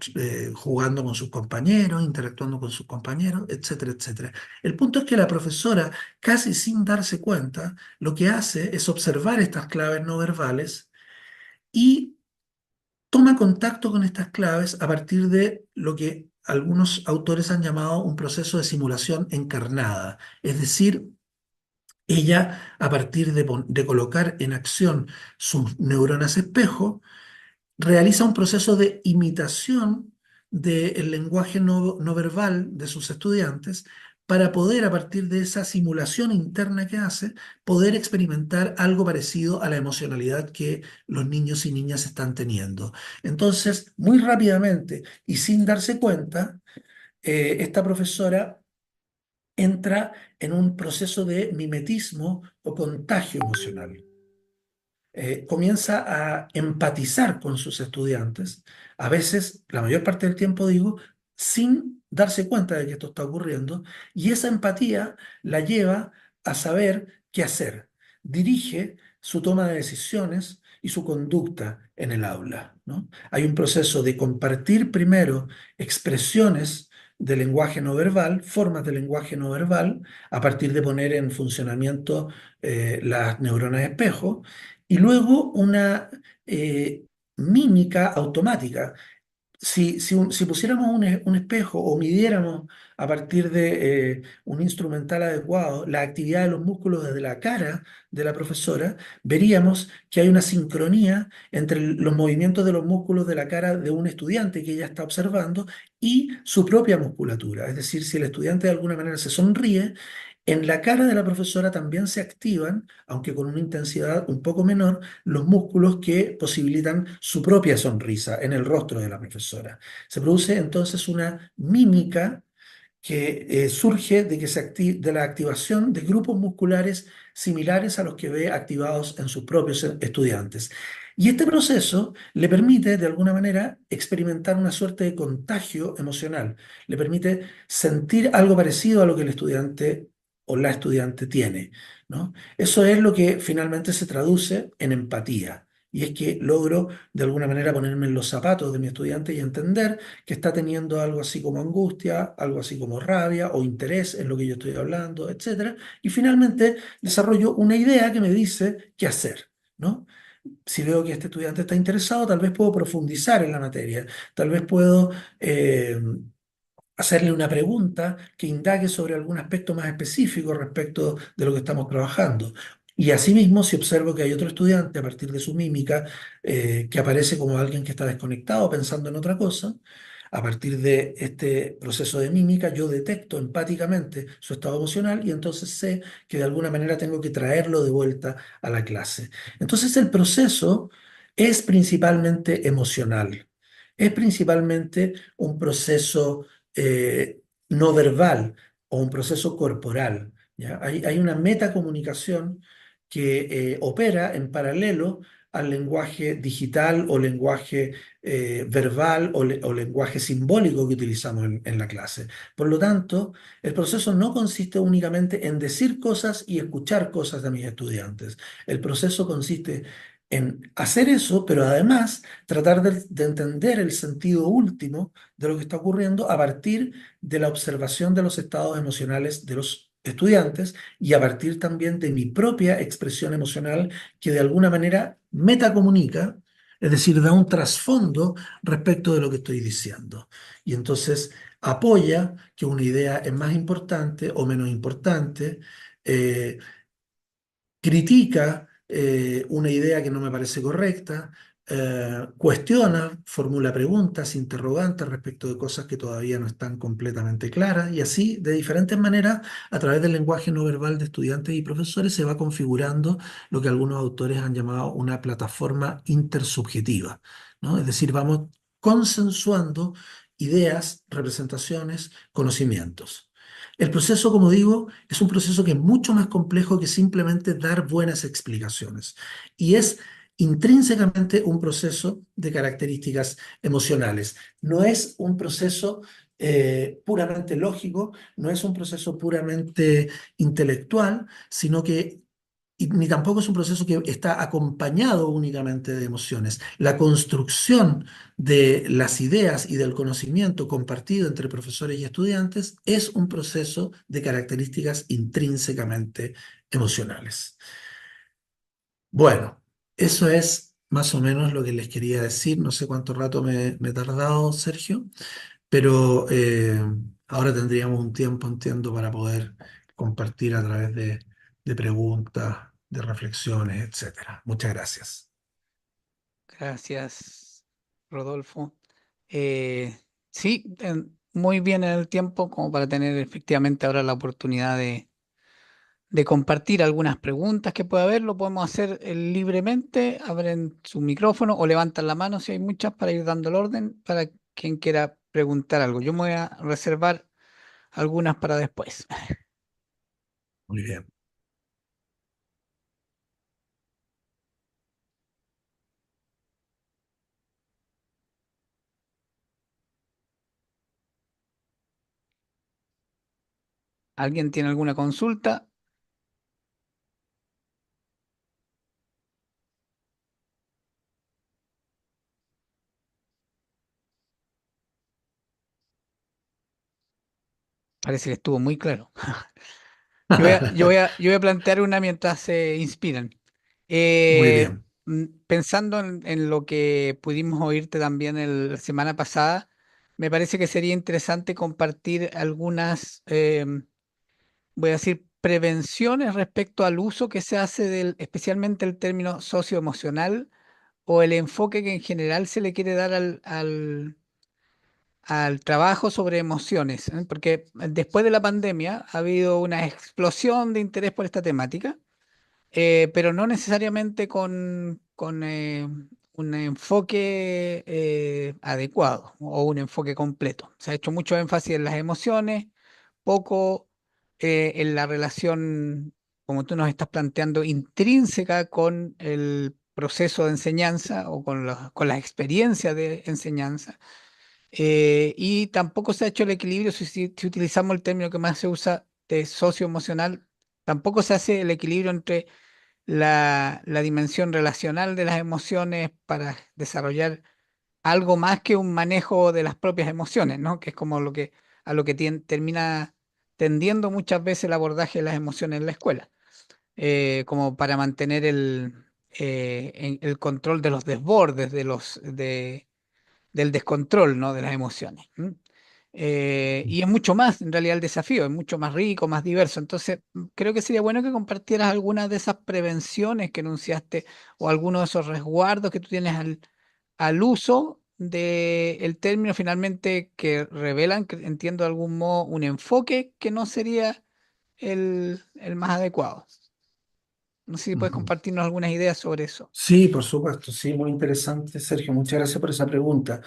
Jugando con sus compañeros, interactuando con sus compañeros, etcétera, etcétera. El punto es que la profesora, casi sin darse cuenta, lo que hace es observar estas claves no verbales y toma contacto con estas claves a partir de lo que algunos autores han llamado un proceso de simulación encarnada. Es decir, ella, a partir de colocar en acción sus neuronas espejo, realiza un proceso de imitación del lenguaje no verbal de sus estudiantes para poder, a partir de esa simulación interna que hace, poder experimentar algo parecido a la emocionalidad que los niños y niñas están teniendo. Entonces, muy rápidamente y sin darse cuenta, esta profesora entra en un proceso de mimetismo o contagio emocional. Comienza a empatizar con sus estudiantes, a veces, la mayor parte del tiempo digo, sin darse cuenta de que esto está ocurriendo, y esa empatía la lleva a saber qué hacer. Dirige su toma de decisiones y su conducta en el aula, ¿no? Hay un proceso de compartir primero expresiones de lenguaje no verbal, formas de lenguaje no verbal, a partir de poner en funcionamiento las neuronas espejo, y luego una mímica automática. Si pusiéramos un espejo o midiéramos a partir de un instrumental adecuado la actividad de los músculos desde la cara de la profesora, veríamos que hay una sincronía entre los movimientos de los músculos de la cara de un estudiante que ella está observando y su propia musculatura. Es decir, si el estudiante de alguna manera se sonríe, En la cara de la profesora también se activan, aunque con una intensidad un poco menor, los músculos que posibilitan su propia sonrisa en el rostro de la profesora. Se produce entonces una mímica que surge de, de la activación de grupos musculares similares a los que ve activados en sus propios estudiantes. Y este proceso le permite, de alguna manera, experimentar una suerte de contagio emocional. Le permite sentir algo parecido a lo que el estudiante o la estudiante tiene, ¿no? Eso es lo que finalmente se traduce en empatía. Y es que logro, de alguna manera, ponerme en los zapatos de mi estudiante y entender que está teniendo algo así como angustia, algo así como rabia o interés en lo que yo estoy hablando, etcétera. Y finalmente desarrollo una idea que me dice qué hacer, ¿no? Si veo que este estudiante está interesado, tal vez puedo profundizar en la materia, tal vez puedo hacerle una pregunta que indague sobre algún aspecto más específico respecto de lo que estamos trabajando. Y asimismo, si observo que hay otro estudiante a partir de su mímica que aparece como alguien que está desconectado pensando en otra cosa, a partir de este proceso de mímica, yo detecto empáticamente su estado emocional y entonces sé que de alguna manera tengo que traerlo de vuelta a la clase. Entonces el proceso es principalmente emocional, es principalmente un proceso no verbal o un proceso corporal. ¿Ya? Hay una metacomunicación que opera en paralelo al lenguaje digital o lenguaje verbal o lenguaje simbólico que utilizamos en la clase. Por lo tanto, el proceso no consiste únicamente en decir cosas y escuchar cosas de mis estudiantes. El proceso consiste en hacer eso, pero además tratar de entender el sentido último de lo que está ocurriendo a partir de la observación de los estados emocionales de los estudiantes y a partir también de mi propia expresión emocional que de alguna manera metacomunica, es decir, da un trasfondo respecto de lo que estoy diciendo. Y entonces apoya que una idea es más importante o menos importante, eh, critica una idea que no me parece correcta, cuestiona, formula preguntas, interrogantes respecto de cosas que todavía no están completamente claras y así, de diferentes maneras, a través del lenguaje no verbal de estudiantes y profesores, se va configurando lo que algunos autores han llamado una plataforma intersubjetiva, ¿no? Es decir, vamos consensuando ideas, representaciones, conocimientos. El proceso, como digo, es un proceso que es mucho más complejo que simplemente dar buenas explicaciones. Y es intrínsecamente un proceso de características emocionales. No es un proceso puramente lógico, no es un proceso puramente intelectual, sino que y ni tampoco es un proceso que está acompañado únicamente de emociones. La construcción de las ideas y del conocimiento compartido entre profesores y estudiantes es un proceso de características intrínsecamente emocionales. Bueno, eso es más o menos lo que les quería decir. No sé cuánto rato me he tardado, Sergio, pero ahora tendríamos un tiempo, entiendo, para poder compartir a través de preguntas, de reflexiones, etcétera. Muchas gracias. Gracias, Rodolfo. Sí, muy bien en el tiempo como para tener efectivamente ahora la oportunidad de compartir algunas preguntas que pueda haber. Lo podemos hacer libremente. Abren su micrófono o levantan la mano si hay muchas para ir dando el orden para quien quiera preguntar algo. Yo me voy a reservar algunas para después. Muy bien. ¿Alguien tiene alguna consulta? Parece que estuvo muy claro. Yo voy a plantear una mientras se inspiran. Muy Eh, bien. Pensando en lo que pudimos oírte también la semana pasada, me parece que sería interesante compartir algunas, voy a decir, prevenciones respecto al uso que se hace del, especialmente el término socioemocional o el enfoque que en general se le quiere dar al trabajo sobre emociones, ¿eh? Porque después de la pandemia ha habido una explosión de interés por esta temática, pero no necesariamente con un enfoque adecuado o un enfoque completo. Se ha hecho mucho énfasis en las emociones, poco en la relación, como tú nos estás planteando, intrínseca con el proceso de enseñanza o con las experiencias de enseñanza. Y tampoco se ha hecho el equilibrio, si utilizamos el término que más se usa de socioemocional, tampoco se hace el equilibrio entre la dimensión relacional de las emociones para desarrollar algo más que un manejo de las propias emociones, ¿no? Que es como a lo que termina tendiendo muchas veces el abordaje de las emociones en la escuela, como para mantener el control de los desbordes, del descontrol, ¿no? De las emociones. ¿M? Y es mucho más, en realidad, el desafío, es mucho más rico, más diverso. Entonces, creo que sería bueno que compartieras algunas de esas prevenciones que enunciaste o algunos de esos resguardos que tú tienes al uso del término finalmente que revelan, que entiendo de algún modo, un enfoque que no sería el más adecuado. No sé si puedes Ujú. compartirnos algunas ideas sobre eso. Sí, por supuesto, sí, muy interesante, Sergio. Muchas gracias por esa pregunta.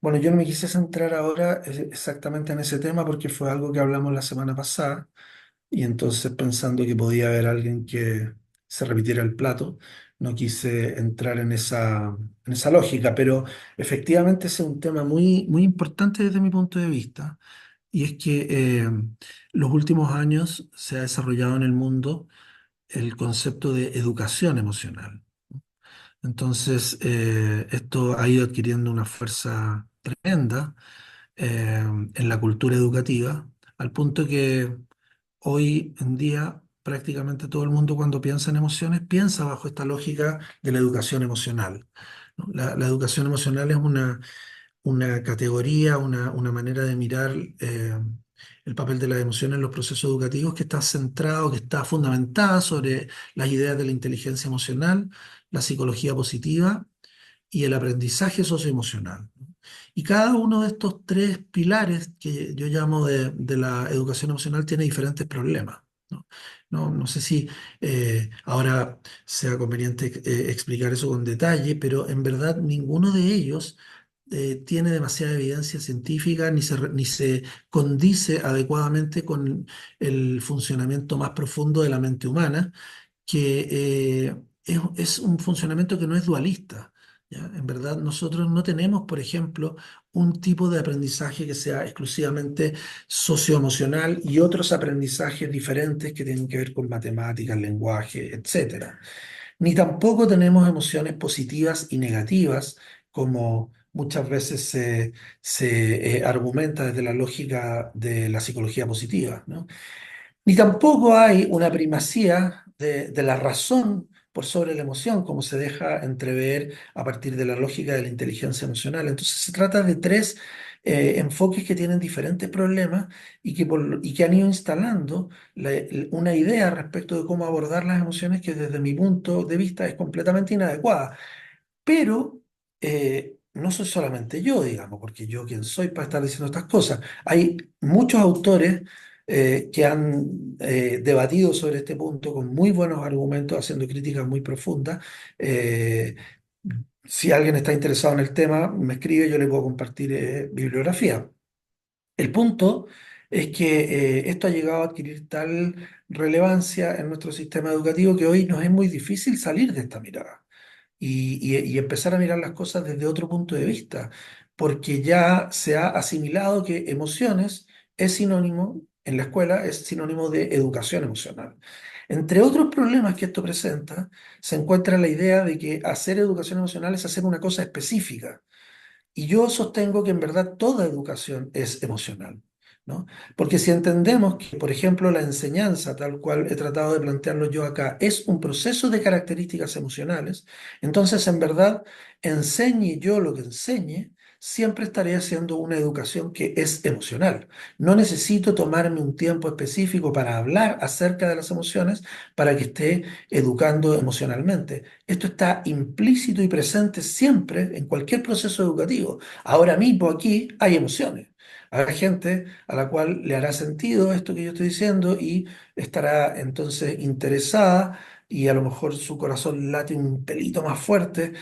Bueno, yo no me quise centrar ahora exactamente en ese tema porque fue algo que hablamos la semana pasada y entonces pensando que podía haber alguien que se repitiera el plato, no quise entrar en esa lógica, pero efectivamente ese es un tema muy, muy importante desde mi punto de vista y es que los últimos años se ha desarrollado en el mundo el concepto de educación emocional. Entonces, esto ha ido adquiriendo una fuerza tremenda en la cultura educativa, al punto que hoy en día prácticamente todo el mundo cuando piensa en emociones piensa bajo esta lógica de la educación emocional, ¿no? La educación emocional es una categoría, una manera de mirar el papel de las emociones en los procesos educativos que está centrado, que está fundamentada sobre las ideas de la inteligencia emocional, la psicología positiva y el aprendizaje socioemocional. Y cada uno de estos tres pilares que yo llamo de la educación emocional tiene diferentes problemas, ¿no? No sé si ahora sea conveniente explicar eso con detalle, pero en verdad ninguno de ellos tiene demasiada evidencia científica ni se condice adecuadamente con el funcionamiento más profundo de la mente humana que es un funcionamiento que no es dualista. ¿Ya? En verdad, nosotros no tenemos, por ejemplo, un tipo de aprendizaje que sea exclusivamente socioemocional y otros aprendizajes diferentes que tienen que ver con matemáticas, lenguaje, etcétera. Ni tampoco tenemos emociones positivas y negativas, como muchas veces se argumenta desde la lógica de la psicología positiva, ¿no? Ni tampoco hay una primacía de la razón por sobre la emoción, como se deja entrever a partir de la lógica de la inteligencia emocional. Entonces se trata de tres enfoques que tienen diferentes problemas y que han ido instalando una idea respecto de cómo abordar las emociones que desde mi punto de vista es completamente inadecuada. Pero no soy solamente yo, digamos, porque yo quién soy para estar diciendo estas cosas. Hay muchos autores que han debatido sobre este punto con muy buenos argumentos, haciendo críticas muy profundas. Eh, si alguien está interesado en el tema, me escribe, yo le puedo compartir bibliografía. El punto es que esto ha llegado a adquirir tal relevancia en nuestro sistema educativo que hoy nos es muy difícil salir de esta mirada y empezar a mirar las cosas desde otro punto de vista, porque ya se ha asimilado que emociones es sinónimo, en la escuela, es sinónimo de educación emocional. Entre otros problemas que esto presenta, se encuentra la idea de que hacer educación emocional es hacer una cosa específica. Y yo sostengo que en verdad toda educación es emocional, ¿no? Porque si entendemos que, por ejemplo, la enseñanza, tal cual he tratado de plantearlo yo acá, es un proceso de características emocionales, entonces en verdad enseñe yo lo que enseñe, siempre estaré haciendo una educación que es emocional. No necesito tomarme un tiempo específico para hablar acerca de las emociones para que esté educando emocionalmente. Esto está implícito y presente siempre en cualquier proceso educativo. Ahora mismo aquí hay emociones. Habrá gente a la cual le hará sentido esto que yo estoy diciendo y estará entonces interesada y a lo mejor su corazón late un pelito más fuerte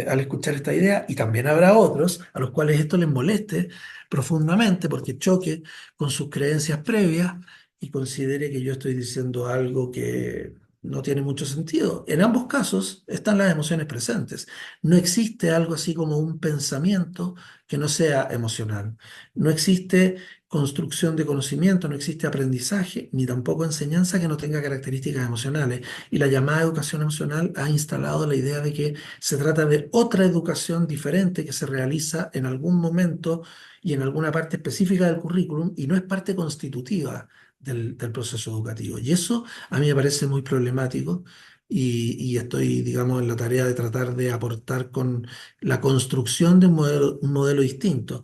al escuchar esta idea. Y también habrá otros a los cuales esto les moleste profundamente porque choque con sus creencias previas y considere que yo estoy diciendo algo que no tiene mucho sentido. En ambos casos están las emociones presentes. No existe algo así como un pensamiento que no sea emocional. No existe construcción de conocimiento, no existe aprendizaje, ni tampoco enseñanza que no tenga características emocionales. Y la llamada educación emocional ha instalado la idea de que se trata de otra educación diferente que se realiza en algún momento y en alguna parte específica del currículum y no es parte constitutiva del proceso educativo. Y eso a mí me parece muy problemático y estoy, digamos, en la tarea de tratar de aportar con la construcción de un modelo distinto.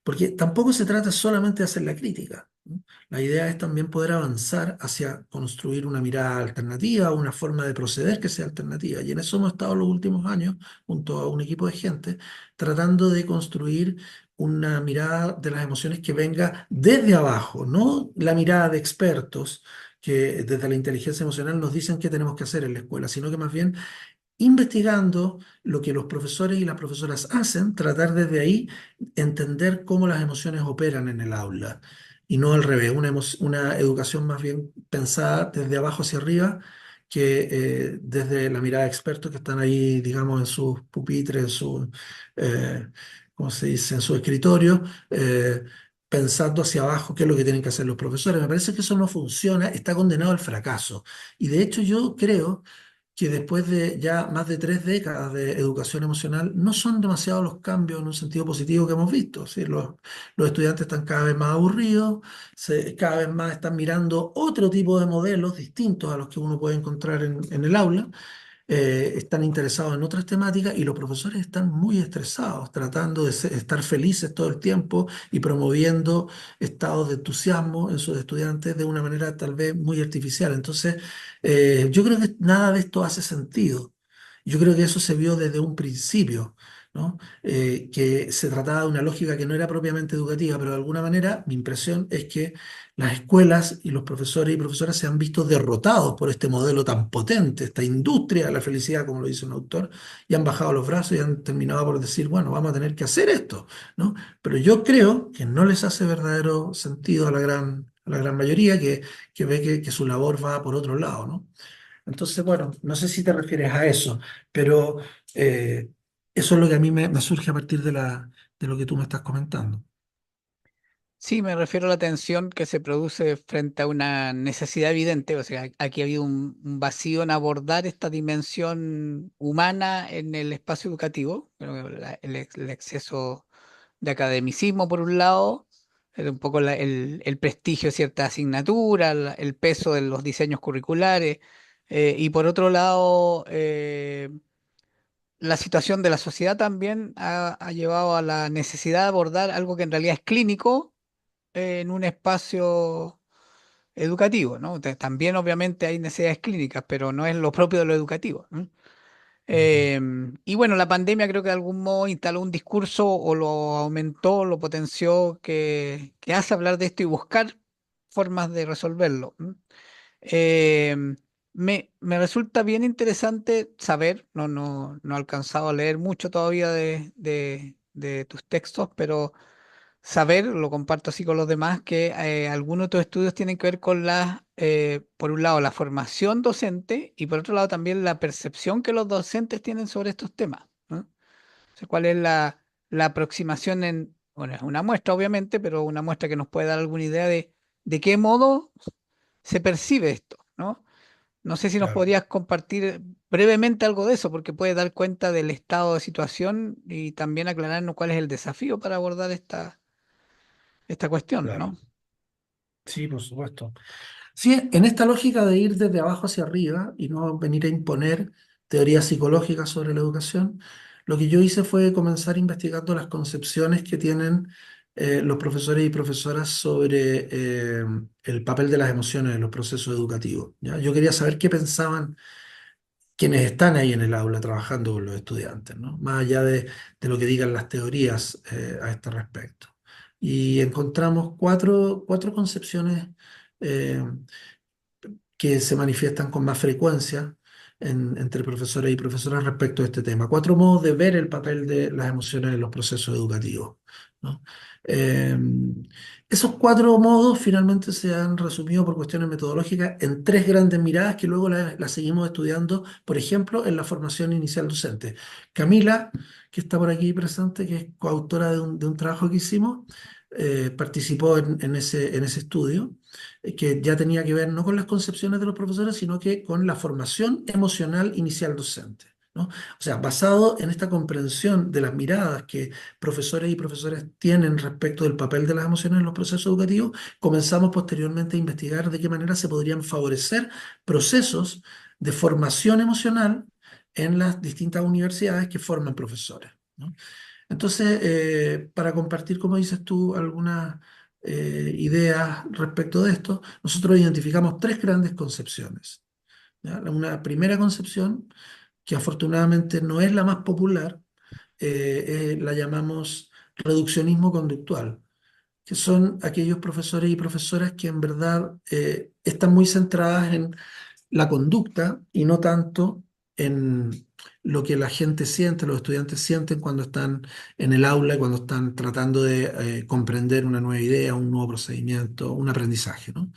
Porque tampoco se trata solamente de hacer la crítica, ¿no? La idea es también poder avanzar hacia construir una mirada alternativa, una forma de proceder que sea alternativa. Y en eso hemos estado los últimos años, junto a un equipo de gente, tratando de construir una mirada de las emociones que venga desde abajo, no la mirada de expertos que desde la inteligencia emocional nos dicen qué tenemos que hacer en la escuela, sino que más bien investigando lo que los profesores y las profesoras hacen, tratar desde ahí entender cómo las emociones operan en el aula y no al revés, una educación más bien pensada desde abajo hacia arriba que desde la mirada de expertos que están ahí, digamos, en sus pupitres, eh, ¿cómo se dice?, en su escritorio. Pensando hacia abajo qué es lo que tienen que hacer los profesores. Me parece que eso no funciona, está condenado al fracaso. Y de hecho yo creo que después de ya más de 3 décadas de educación emocional, no son demasiados los cambios en un sentido positivo que hemos visto. ¿Sí? Los estudiantes están cada vez más aburridos, cada vez más están mirando otro tipo de modelos distintos a los que uno puede encontrar en el aula, están interesados en otras temáticas y los profesores están muy estresados, tratando de estar felices todo el tiempo y promoviendo estados de entusiasmo en sus estudiantes de una manera tal vez muy artificial. Entonces, yo creo que nada de esto hace sentido. Yo creo que eso se vio desde un principio, ¿no? Que se trataba de una lógica que no era propiamente educativa, pero de alguna manera mi impresión es que las escuelas y los profesores y profesoras se han visto derrotados por este modelo tan potente, esta industria de la felicidad, como lo dice un autor, y han bajado los brazos y han terminado por decir, bueno, vamos a tener que hacer esto, ¿no? Pero yo creo que no les hace verdadero sentido a la gran mayoría que ve que su labor va por otro lado, ¿no? Entonces, bueno, no sé si te refieres a eso, pero eso es lo que a mí me surge a partir de lo que tú me estás comentando. Sí, me refiero a la tensión que se produce frente a una necesidad evidente. O sea, aquí ha habido un vacío en abordar esta dimensión humana en el espacio educativo. Creo que el exceso de academicismo, por un lado, un poco el prestigio de cierta asignatura, el peso de los diseños curriculares, y por otro lado, la situación de la sociedad también ha llevado a la necesidad de abordar algo que en realidad es clínico en un espacio educativo, ¿no? También obviamente hay necesidades clínicas, pero no es lo propio de lo educativo, ¿no? Ujú. Eh, y bueno, la pandemia creo que de algún modo instaló un discurso o lo aumentó, lo potenció, que hace hablar de esto y buscar formas de resolverlo. ¿M? Eh, me resulta bien interesante saber, no he alcanzado a leer mucho todavía de tus textos, pero saber, lo comparto así con los demás, que algunos de tus estudios tienen que ver con por un lado, la formación docente y por otro lado también la percepción que los docentes tienen sobre estos temas, ¿no? O sea, cuál es la aproximación bueno, es una muestra obviamente, pero una muestra que nos puede dar alguna idea de qué modo se percibe esto, ¿no? No sé si nos Claro, podrías compartir brevemente algo de eso, porque puede dar cuenta del estado de situación y también aclararnos cuál es el desafío para abordar esta cuestión, claro. ¿no? Sí, por supuesto. Sí, en esta lógica de ir desde abajo hacia arriba y no venir a imponer teorías psicológicas sobre la educación, Lo que yo hice fue comenzar investigando las concepciones que tienen los profesores y profesoras sobre el papel de las emociones en los procesos educativos, ¿ya? Yo quería saber qué pensaban quienes están ahí en el aula trabajando con los estudiantes, ¿no? Más allá de lo que digan las teorías a este respecto. Y encontramos cuatro concepciones eh, que se manifiestan con más frecuencia entre profesores y profesoras respecto a este tema. Cuatro modos de ver el papel de las emociones en los procesos educativos, ¿no? Eh, Esos cuatro modos finalmente se han resumido por cuestiones metodológicas en tres grandes miradas que luego las seguimos estudiando, por ejemplo, en la formación inicial docente. Camila, que está por aquí presente, que es coautora de un trabajo que hicimos, participó en ese estudio que ya tenía que ver no con las concepciones de los profesores, sino que con la formación emocional inicial docente, ¿no? O sea, basado en esta comprensión de las miradas que profesores y profesoras tienen respecto del papel de las emociones en los procesos educativos, comenzamos posteriormente a investigar de qué manera se podrían favorecer procesos de formación emocional en las distintas universidades que forman profesores, ¿no? Entonces, para compartir, como dices tú, algunas ideas respecto de esto, nosotros identificamos tres grandes concepciones, ¿ya? Una primera concepción, que afortunadamente no es la más popular, la llamamos reduccionismo conductual, que son aquellos profesores y profesoras que en verdad están muy centradas en la conducta y no tanto en lo que la gente siente, los estudiantes sienten cuando están en el aula y cuando están tratando de comprender una nueva idea, un nuevo procedimiento, un aprendizaje, ¿no?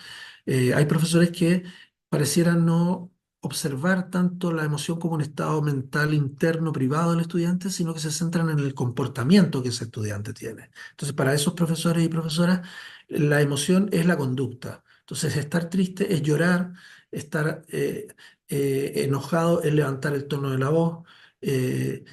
Hay profesores que parecieran no observar tanto la emoción como un estado mental interno privado del estudiante, sino que se centran en el comportamiento que ese estudiante tiene. Entonces, para esos profesores y profesoras, la emoción es la conducta. Entonces, estar triste es llorar, estar enojado es levantar el tono de la voz, eh,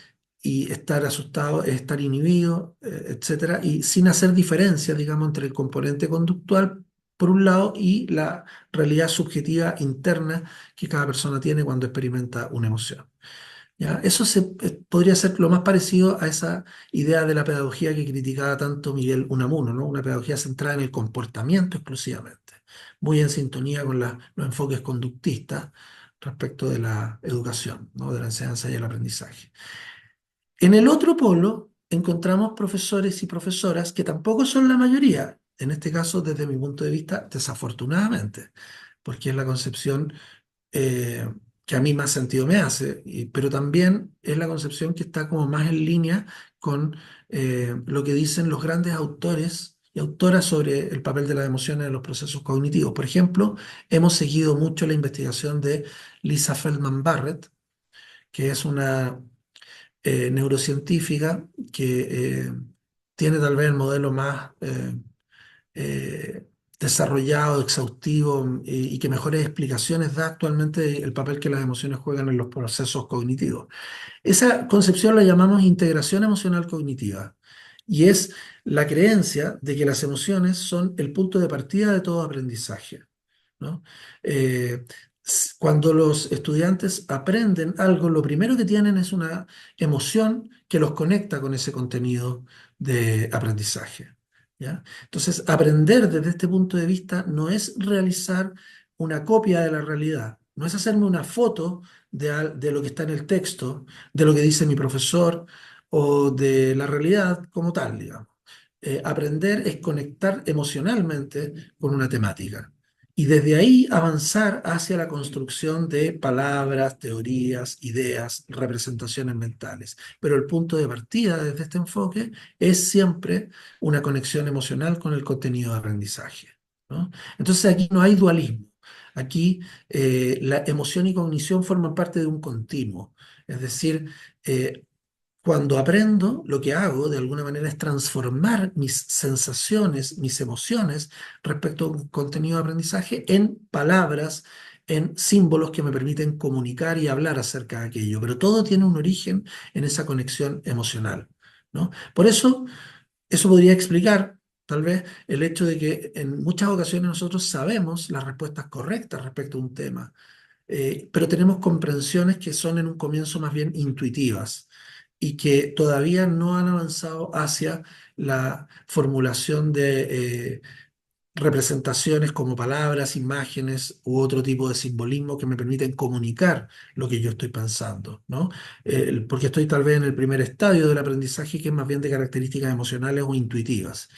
y estar asustado es estar inhibido, etcétera, y sin hacer diferencia, digamos, entre el componente conductual, por un lado, y la realidad subjetiva interna que cada persona tiene cuando experimenta una emoción. ¿Ya? Eso podría ser lo más parecido a esa idea de la pedagogía que criticaba tanto Miguel Unamuno, ¿no? Una pedagogía centrada en el comportamiento exclusivamente, muy en sintonía con los enfoques conductistas respecto de la educación, ¿no? De la enseñanza y el aprendizaje. En el otro polo encontramos profesores y profesoras que tampoco son la mayoría, en este caso desde mi punto de vista, desafortunadamente, porque es la concepción eh, que a mí más sentido me hace, pero también es la concepción que está como más en línea con lo que dicen los grandes autores y autoras sobre el papel de las emociones en los procesos cognitivos. Por ejemplo, hemos seguido mucho la investigación de Lisa Feldman Barrett, que es una neurocientífica que tiene tal vez el modelo más eh, desarrollado, exhaustivo y que mejores explicaciones da actualmente el papel que las emociones juegan en los procesos cognitivos. Esa concepción la llamamos integración emocional cognitiva y es la creencia de que las emociones son el punto de partida de todo aprendizaje, ¿no? Eh, Cuando los estudiantes aprenden algo, lo primero que tienen es una emoción que los conecta con ese contenido de aprendizaje, ¿ya? Entonces, aprender desde este punto de vista no es realizar una copia de la realidad, no es hacerme una foto de lo que está en el texto, de lo que dice mi profesor o de la realidad como tal, digamos. Aprender es conectar emocionalmente con una temática y desde ahí avanzar hacia la construcción de palabras, teorías, ideas, representaciones mentales. Pero el punto de partida desde este enfoque es siempre una conexión emocional con el contenido de aprendizaje, ¿no? Entonces aquí no hay dualismo. Aquí la emoción y cognición forman parte de un continuo. Es decir, cuando aprendo, lo que hago de alguna manera es transformar mis sensaciones, mis emociones respecto a un contenido de aprendizaje en palabras, en símbolos que me permiten comunicar y hablar acerca de aquello. Pero todo tiene un origen en esa conexión emocional, ¿no? Por eso podría explicar, tal vez, el hecho de que en muchas ocasiones nosotros sabemos las respuestas correctas respecto a un tema, pero tenemos comprensiones que son en un comienzo más bien intuitivas. y que todavía no han avanzado hacia la formulación de representaciones como palabras, imágenes u otro tipo de simbolismo que me permiten comunicar lo que yo estoy pensando, ¿no? Porque estoy tal vez en el primer estadio del aprendizaje, que es más bien de características emocionales o intuitivas,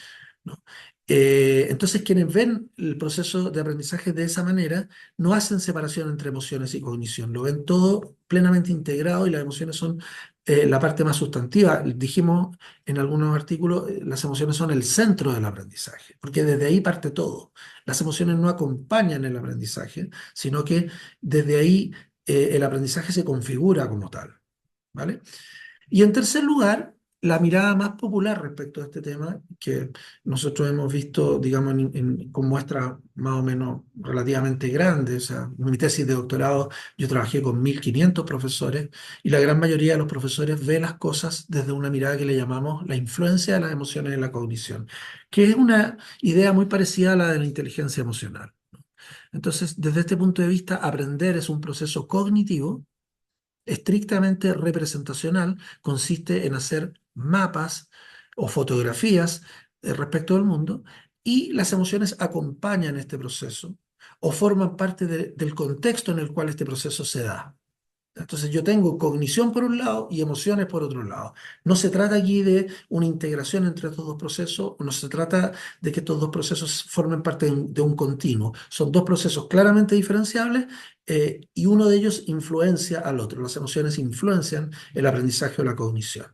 ¿no? Entonces, quienes ven el proceso de aprendizaje de esa manera no hacen separación entre emociones y cognición, lo ven todo plenamente integrado, y las emociones son la parte más sustantiva. Dijimos en algunos artículos, las emociones son el centro del aprendizaje, porque desde ahí parte todo. Las emociones no acompañan el aprendizaje, sino que desde ahí el aprendizaje se configura como tal, ¿vale? Y en tercer lugar, la mirada más popular respecto a este tema, que nosotros hemos visto, digamos, con muestras más o menos relativamente grandes. O sea, en mi tesis de doctorado yo trabajé con 1.500 profesores, y la gran mayoría de los profesores ve las cosas desde una mirada que le llamamos la influencia de las emociones en la cognición, que es una idea muy parecida a la de la inteligencia emocional. Entonces, desde este punto de vista, aprender es un proceso cognitivo estrictamente representacional, consiste en hacer mapas o fotografías respecto del mundo, y las emociones acompañan este proceso o forman parte del contexto en el cual este proceso se da. Entonces yo tengo cognición por un lado y emociones por otro lado. No se trata aquí de una integración entre estos dos procesos, no se trata de que estos dos procesos formen parte de un continuo. Son dos procesos claramente diferenciables, y uno de ellos influencia al otro. Las emociones influencian el aprendizaje o la cognición.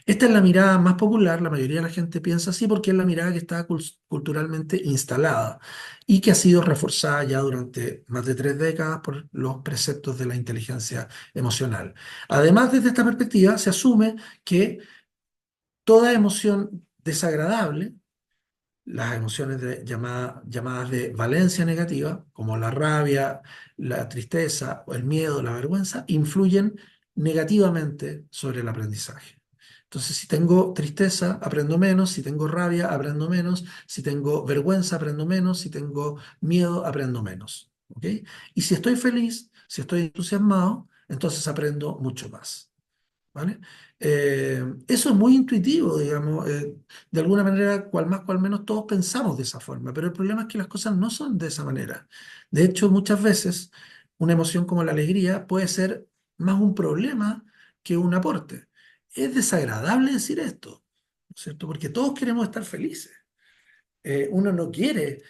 Esta es la mirada más popular, la mayoría de la gente piensa así porque es la mirada que está culturalmente instalada y que ha sido reforzada ya durante más de 3 décadas por los preceptos de la inteligencia emocional. Además, desde esta perspectiva, se asume que toda emoción desagradable, las emociones llamadas de valencia negativa, como la rabia, la tristeza, o el miedo, la vergüenza, influyen negativamente sobre el aprendizaje. Entonces, si tengo tristeza, aprendo menos; si tengo rabia, aprendo menos; si tengo vergüenza, aprendo menos; si tengo miedo, aprendo menos. ¿Ok? Y si estoy feliz, si estoy entusiasmado, entonces aprendo mucho más. ¿Vale? Eso es muy intuitivo, digamos. De alguna manera, cual más, cual menos, todos pensamos de esa forma, pero el problema es que las cosas no son de esa manera. De hecho, muchas veces una emoción como la alegría puede ser más un problema que un aporte. Es desagradable decir esto, ¿no es cierto? Porque todos queremos estar felices. Uno no quiere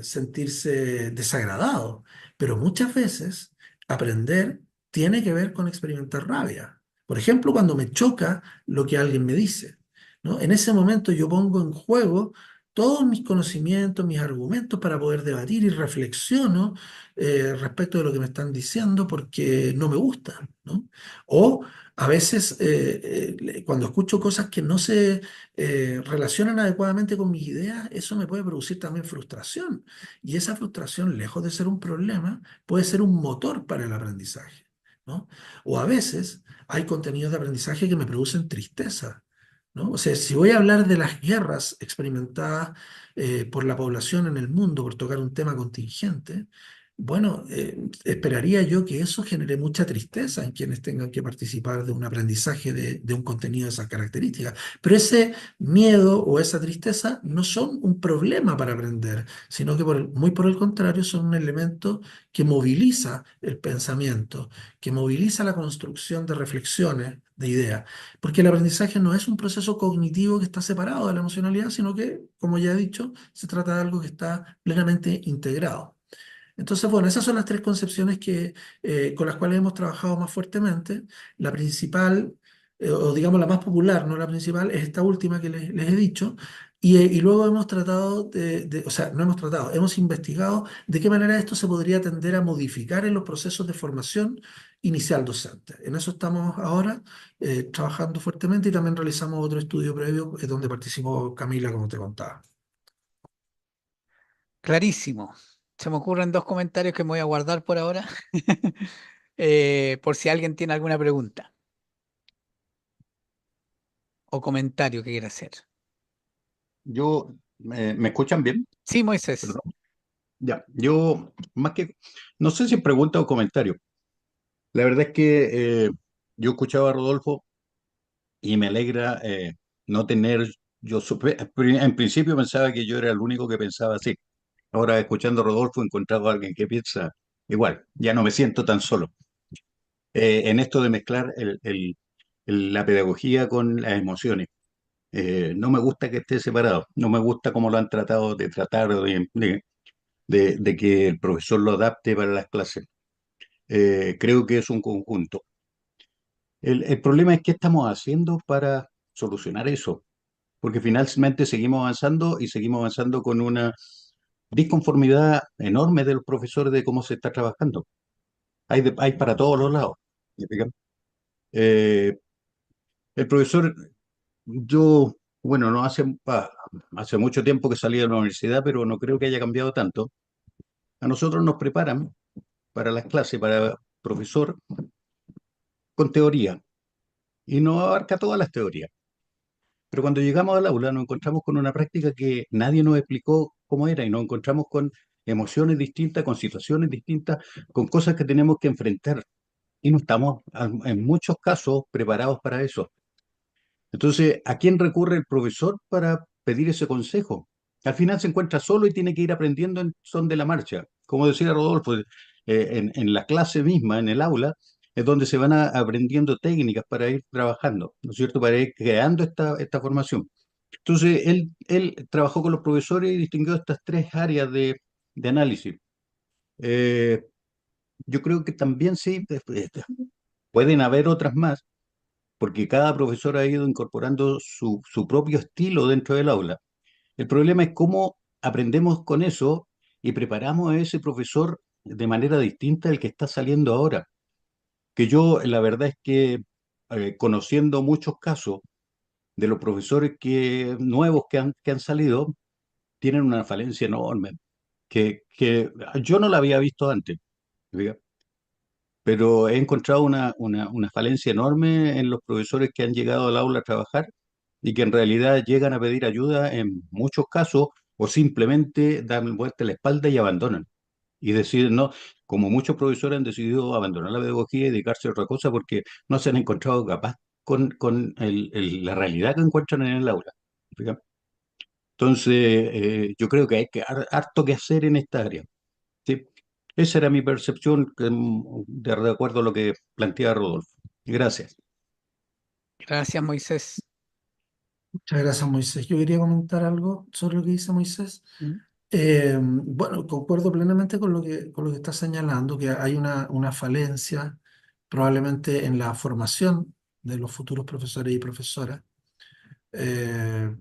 sentirse desagradado, pero muchas veces aprender tiene que ver con experimentar rabia. Por ejemplo, cuando me choca lo que alguien me dice, ¿no? En ese momento yo pongo en juego todos mis conocimientos, mis argumentos para poder debatir, y reflexiono respecto de lo que me están diciendo porque no me gusta, ¿no? O a veces cuando escucho cosas que no se relacionan adecuadamente con mis ideas, eso me puede producir también frustración. Y esa frustración, lejos de ser un problema, puede ser un motor para el aprendizaje, ¿no? O a veces hay contenidos de aprendizaje que me producen tristeza, ¿no? O sea, si voy a hablar de las guerras experimentadas por la población en el mundo, por tocar un tema contingente, bueno, esperaría yo que eso genere mucha tristeza en quienes tengan que participar de un aprendizaje de un contenido de esas características. Pero ese miedo o esa tristeza no son un problema para aprender, sino que muy por el contrario son un elemento que moviliza el pensamiento, que moviliza la construcción de reflexiones, de ideas. Porque el aprendizaje no es un proceso cognitivo que está separado de la emocionalidad, sino que, como ya he dicho, se trata de algo que está plenamente integrado. Entonces, bueno, esas son las tres concepciones con las cuales hemos trabajado más fuertemente. La principal, o digamos la más popular, no la principal, es esta última que les he dicho. Y luego hemos tratado o sea, no hemos tratado, hemos investigado de qué manera esto se podría tender a modificar en los procesos de formación inicial docente. En eso estamos ahora trabajando fuertemente, y también realizamos otro estudio previo donde participó Camila, como te contaba. Clarísimo. Se me ocurren dos comentarios que me voy a guardar por ahora, por si alguien tiene alguna pregunta o comentario que quiera hacer. Yo, ¿me escuchan bien? Sí, Moisés. Perdón. Ya, yo, más que, no sé si es pregunta o comentario. La verdad es que yo escuchaba a Rodolfo y me alegra no tener, en principio pensaba que yo era el único que pensaba así. Ahora escuchando a Rodolfo he encontrado a alguien que piensa igual, ya no me siento tan solo. En esto de mezclar la pedagogía con las emociones. No me gusta que esté separado, no me gusta cómo lo han tratado de tratar de que el profesor lo adapte para las clases. Creo que es un conjunto. El problema es qué estamos haciendo para solucionar eso, porque finalmente seguimos avanzando con una disconformidad enorme de los profesores de cómo se está trabajando. Hay para todos los lados. ¿Me explican? Eh, el profesor, yo, bueno, no hace, hace mucho tiempo que salí de la universidad, pero no creo que haya cambiado tanto. A nosotros nos preparan para las clases, para profesor, con teoría, y no abarca todas las teorías. Pero cuando llegamos al aula nos encontramos con una práctica que nadie nos explicó cómo era y nos encontramos con emociones distintas, con situaciones distintas, con cosas que tenemos que enfrentar y no estamos en muchos casos preparados para eso. Entonces, ¿a quién recurre el profesor para pedir ese consejo? Al final se encuentra solo y tiene que ir aprendiendo en son de la marcha. Como decía Rodolfo, en la clase misma, en el aula, es donde se van aprendiendo técnicas para ir trabajando, ¿no es cierto? Para ir creando esta formación. Entonces, él trabajó con los profesores y distinguió estas tres áreas de análisis. Eh, yo creo que también sí, pueden haber otras más, porque cada profesor ha ido incorporando su propio estilo dentro del aula. El problema es cómo aprendemos con eso y preparamos a ese profesor de manera distinta al que está saliendo ahora. Que yo, la verdad es que conociendo muchos casos de los profesores nuevos que han salido, tienen una falencia enorme, que yo no la había visto antes, ¿ya? Pero he encontrado una falencia enorme en los profesores que han llegado al aula a trabajar y que en realidad llegan a pedir ayuda en muchos casos o simplemente dan vuelta la espalda y abandonan. Y deciden no, como muchos profesores han decidido abandonar la pedagogía y dedicarse a otra cosa porque no se han encontrado capaz con la realidad que encuentran en el aula. ¿Fija? Entonces, yo creo que hay harto que hacer en esta área. ¿Sí? Esa era mi percepción de acuerdo a lo que plantea Rodolfo. Gracias. Gracias, Moisés. Muchas gracias, Moisés. Yo quería comentar algo sobre lo que dice Moisés. ¿Mm? Bueno, concuerdo plenamente con lo que está señalando, que hay una falencia probablemente en la formación de los futuros profesores y profesoras. Eh,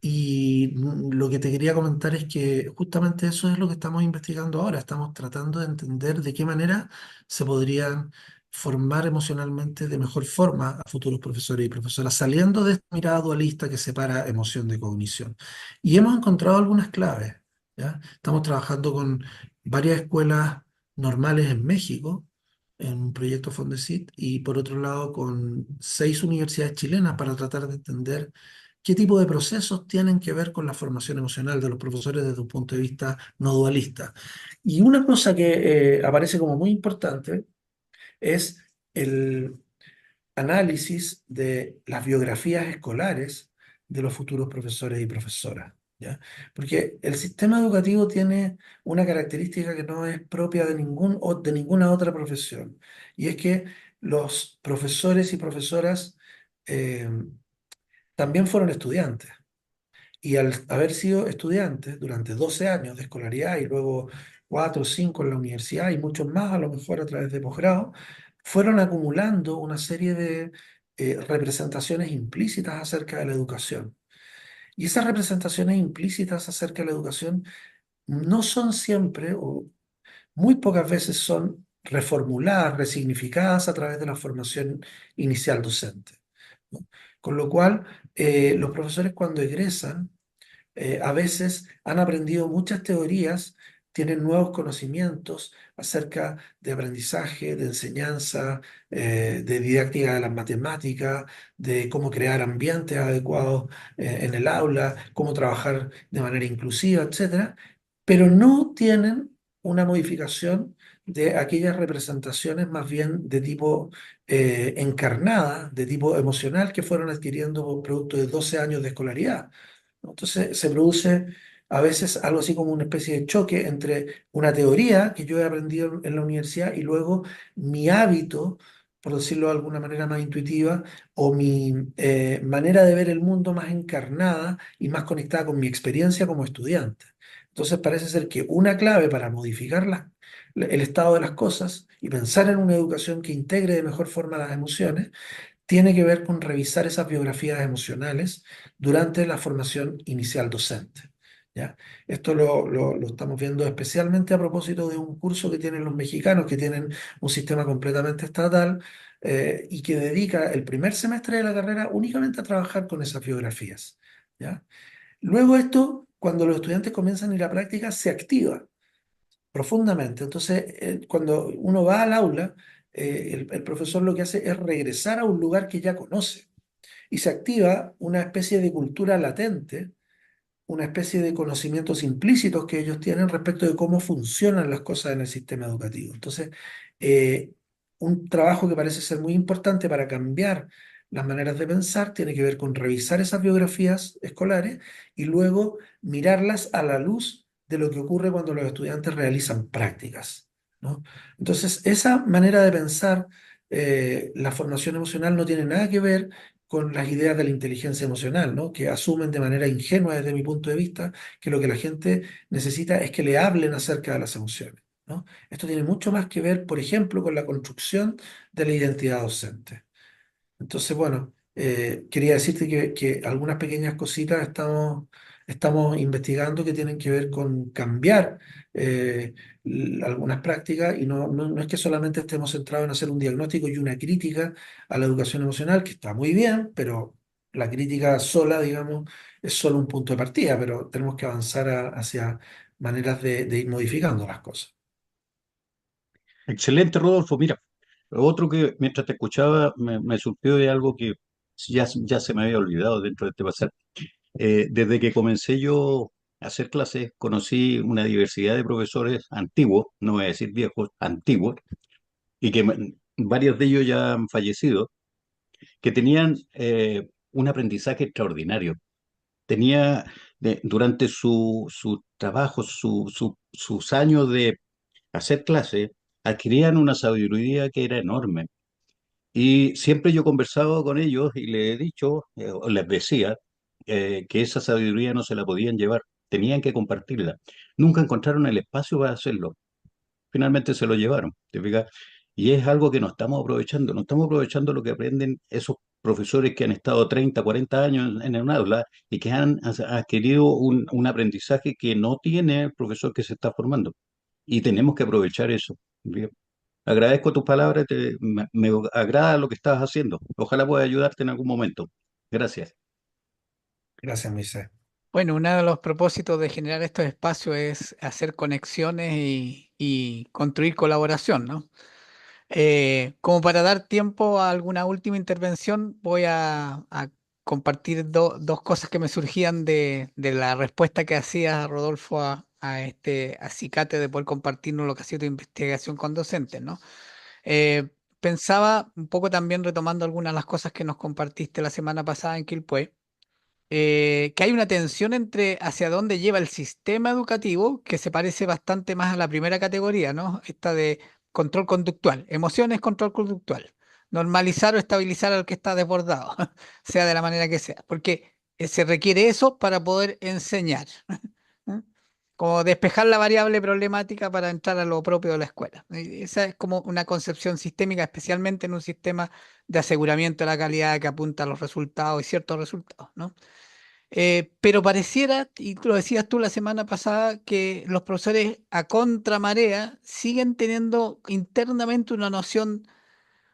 lo que te quería comentar es que justamente eso es lo que estamos investigando ahora. Estamos tratando de entender de qué manera se podrían formar emocionalmente de mejor forma a futuros profesores y profesoras, saliendo de esta mirada dualista que separa emoción de cognición. Y hemos encontrado algunas claves, ¿ya? Estamos trabajando con varias escuelas normales en México, en un proyecto Fondesit, y por otro lado con 6 universidades chilenas para tratar de entender qué tipo de procesos tienen que ver con la formación emocional de los profesores desde un punto de vista no dualista. Y una cosa que aparece como muy importante es el análisis de las biografías escolares de los futuros profesores y profesoras, ¿ya? Porque el sistema educativo tiene una característica que no es propia de ninguna otra profesión, y es que los profesores y profesoras eh, también fueron estudiantes. Y al haber sido estudiantes durante 12 años de escolaridad y luego 4 o 5 en la universidad y muchos más a lo mejor a través de posgrado, fueron acumulando una serie de representaciones implícitas acerca de la educación. Y esas representaciones implícitas acerca de la educación no son siempre o muy pocas veces son reformuladas, resignificadas a través de la formación inicial docente, ¿no? Con lo cual, los profesores cuando egresan a veces han aprendido muchas teorías, tienen nuevos conocimientos acerca de aprendizaje, de enseñanza, de didáctica de las matemáticas, de cómo crear ambientes adecuados en el aula, cómo trabajar de manera inclusiva, etcétera, pero no tienen una modificación de aquellas representaciones más bien de tipo encarnada, de tipo emocional, que fueron adquiriendo producto de 12 años de escolaridad, ¿no? Entonces se produce a veces algo así como una especie de choque entre una teoría que yo he aprendido en la universidad y luego mi hábito, por decirlo de alguna manera más intuitiva, o mi manera de ver el mundo más encarnada y más conectada con mi experiencia como estudiante. Entonces parece ser que una clave para modificar el estado de las cosas y pensar en una educación que integre de mejor forma las emociones tiene que ver con revisar esas biografías emocionales durante la formación inicial docente. ¿Ya? Esto lo estamos viendo especialmente a propósito de un curso que tienen los mexicanos, que tienen un sistema completamente estatal y que dedica el primer semestre de la carrera únicamente a trabajar con esas biografías. ¿Ya? Luego esto, cuando los estudiantes comienzan a ir a práctica, se activa profundamente. Entonces, cuando uno va al aula, el profesor lo que hace es regresar a un lugar que ya conoce y se activa una especie de cultura latente, una especie de conocimientos implícitos que ellos tienen respecto de cómo funcionan las cosas en el sistema educativo. Entonces, eh, un trabajo que parece ser muy importante para cambiar las maneras de pensar tiene que ver con revisar esas biografías escolares y luego mirarlas a la luz de lo que ocurre cuando los estudiantes realizan prácticas, ¿no? Entonces, esa manera de pensar la formación emocional no tiene nada que ver con las ideas de la inteligencia emocional, ¿no? Que asumen de manera ingenua desde mi punto de vista que lo que la gente necesita es que le hablen acerca de las emociones, ¿no? Esto tiene mucho más que ver, por ejemplo, con la construcción de la identidad docente. Entonces, bueno, quería decirte que algunas pequeñas cositas estamos investigando que tienen que ver con cambiar algunas prácticas y no es que solamente estemos centrados en hacer un diagnóstico y una crítica a la educación emocional, que está muy bien, pero la crítica sola, digamos, es solo un punto de partida, pero tenemos que avanzar hacia maneras de ir modificando las cosas. Excelente, Rodolfo. Mira, lo otro que mientras te escuchaba me surgió de algo que ya se me había olvidado dentro de este pasar. Desde que comencé yo a hacer clases, conocí una diversidad de profesores antiguos, no voy a decir viejos, antiguos, y que varios de ellos ya han fallecido, que tenían un aprendizaje extraordinario. Tenía durante su trabajo, sus años de hacer clases, adquirían una sabiduría que era enorme. Y siempre yo conversaba con ellos y les he dicho, o les decía, que esa sabiduría no se la podían llevar, tenían que compartirla. Nunca encontraron el espacio para hacerlo. Finalmente se lo llevaron, ¿te fijas? Y es algo que no estamos aprovechando lo que aprenden esos profesores que han estado 30, 40 años en un aula y que han adquirido un aprendizaje que no tiene el profesor que se está formando. Y tenemos que aprovechar eso. ¿Bien? Agradezco tus palabras, me agrada lo que estás haciendo. Ojalá pueda ayudarte en algún momento. Gracias. Gracias, Moisés. Bueno, uno de los propósitos de generar estos espacios es hacer conexiones y construir colaboración, ¿no? Como para dar tiempo a alguna última intervención, voy a compartir dos cosas que me surgían de la respuesta que hacía Rodolfo a este acicate de poder compartirnos lo que ha sido tu investigación con docentes, ¿no? Pensaba un poco también retomando algunas de las cosas que nos compartiste la semana pasada en Quilpué, que hay una tensión entre hacia dónde lleva el sistema educativo, que se parece bastante más a la primera categoría, ¿no? Esta de control conductual, emociones, control conductual, normalizar o estabilizar al que está desbordado, sea de la manera que sea, porque se requiere eso para poder enseñar, ¿eh? Como despejar la variable problemática para entrar a lo propio de la escuela. Esa es como una concepción sistémica, especialmente en un sistema de aseguramiento de la calidad que apunta a los resultados y ciertos resultados, ¿no? Pero pareciera, y lo decías tú la semana pasada, que los profesores a contramarea siguen teniendo internamente una noción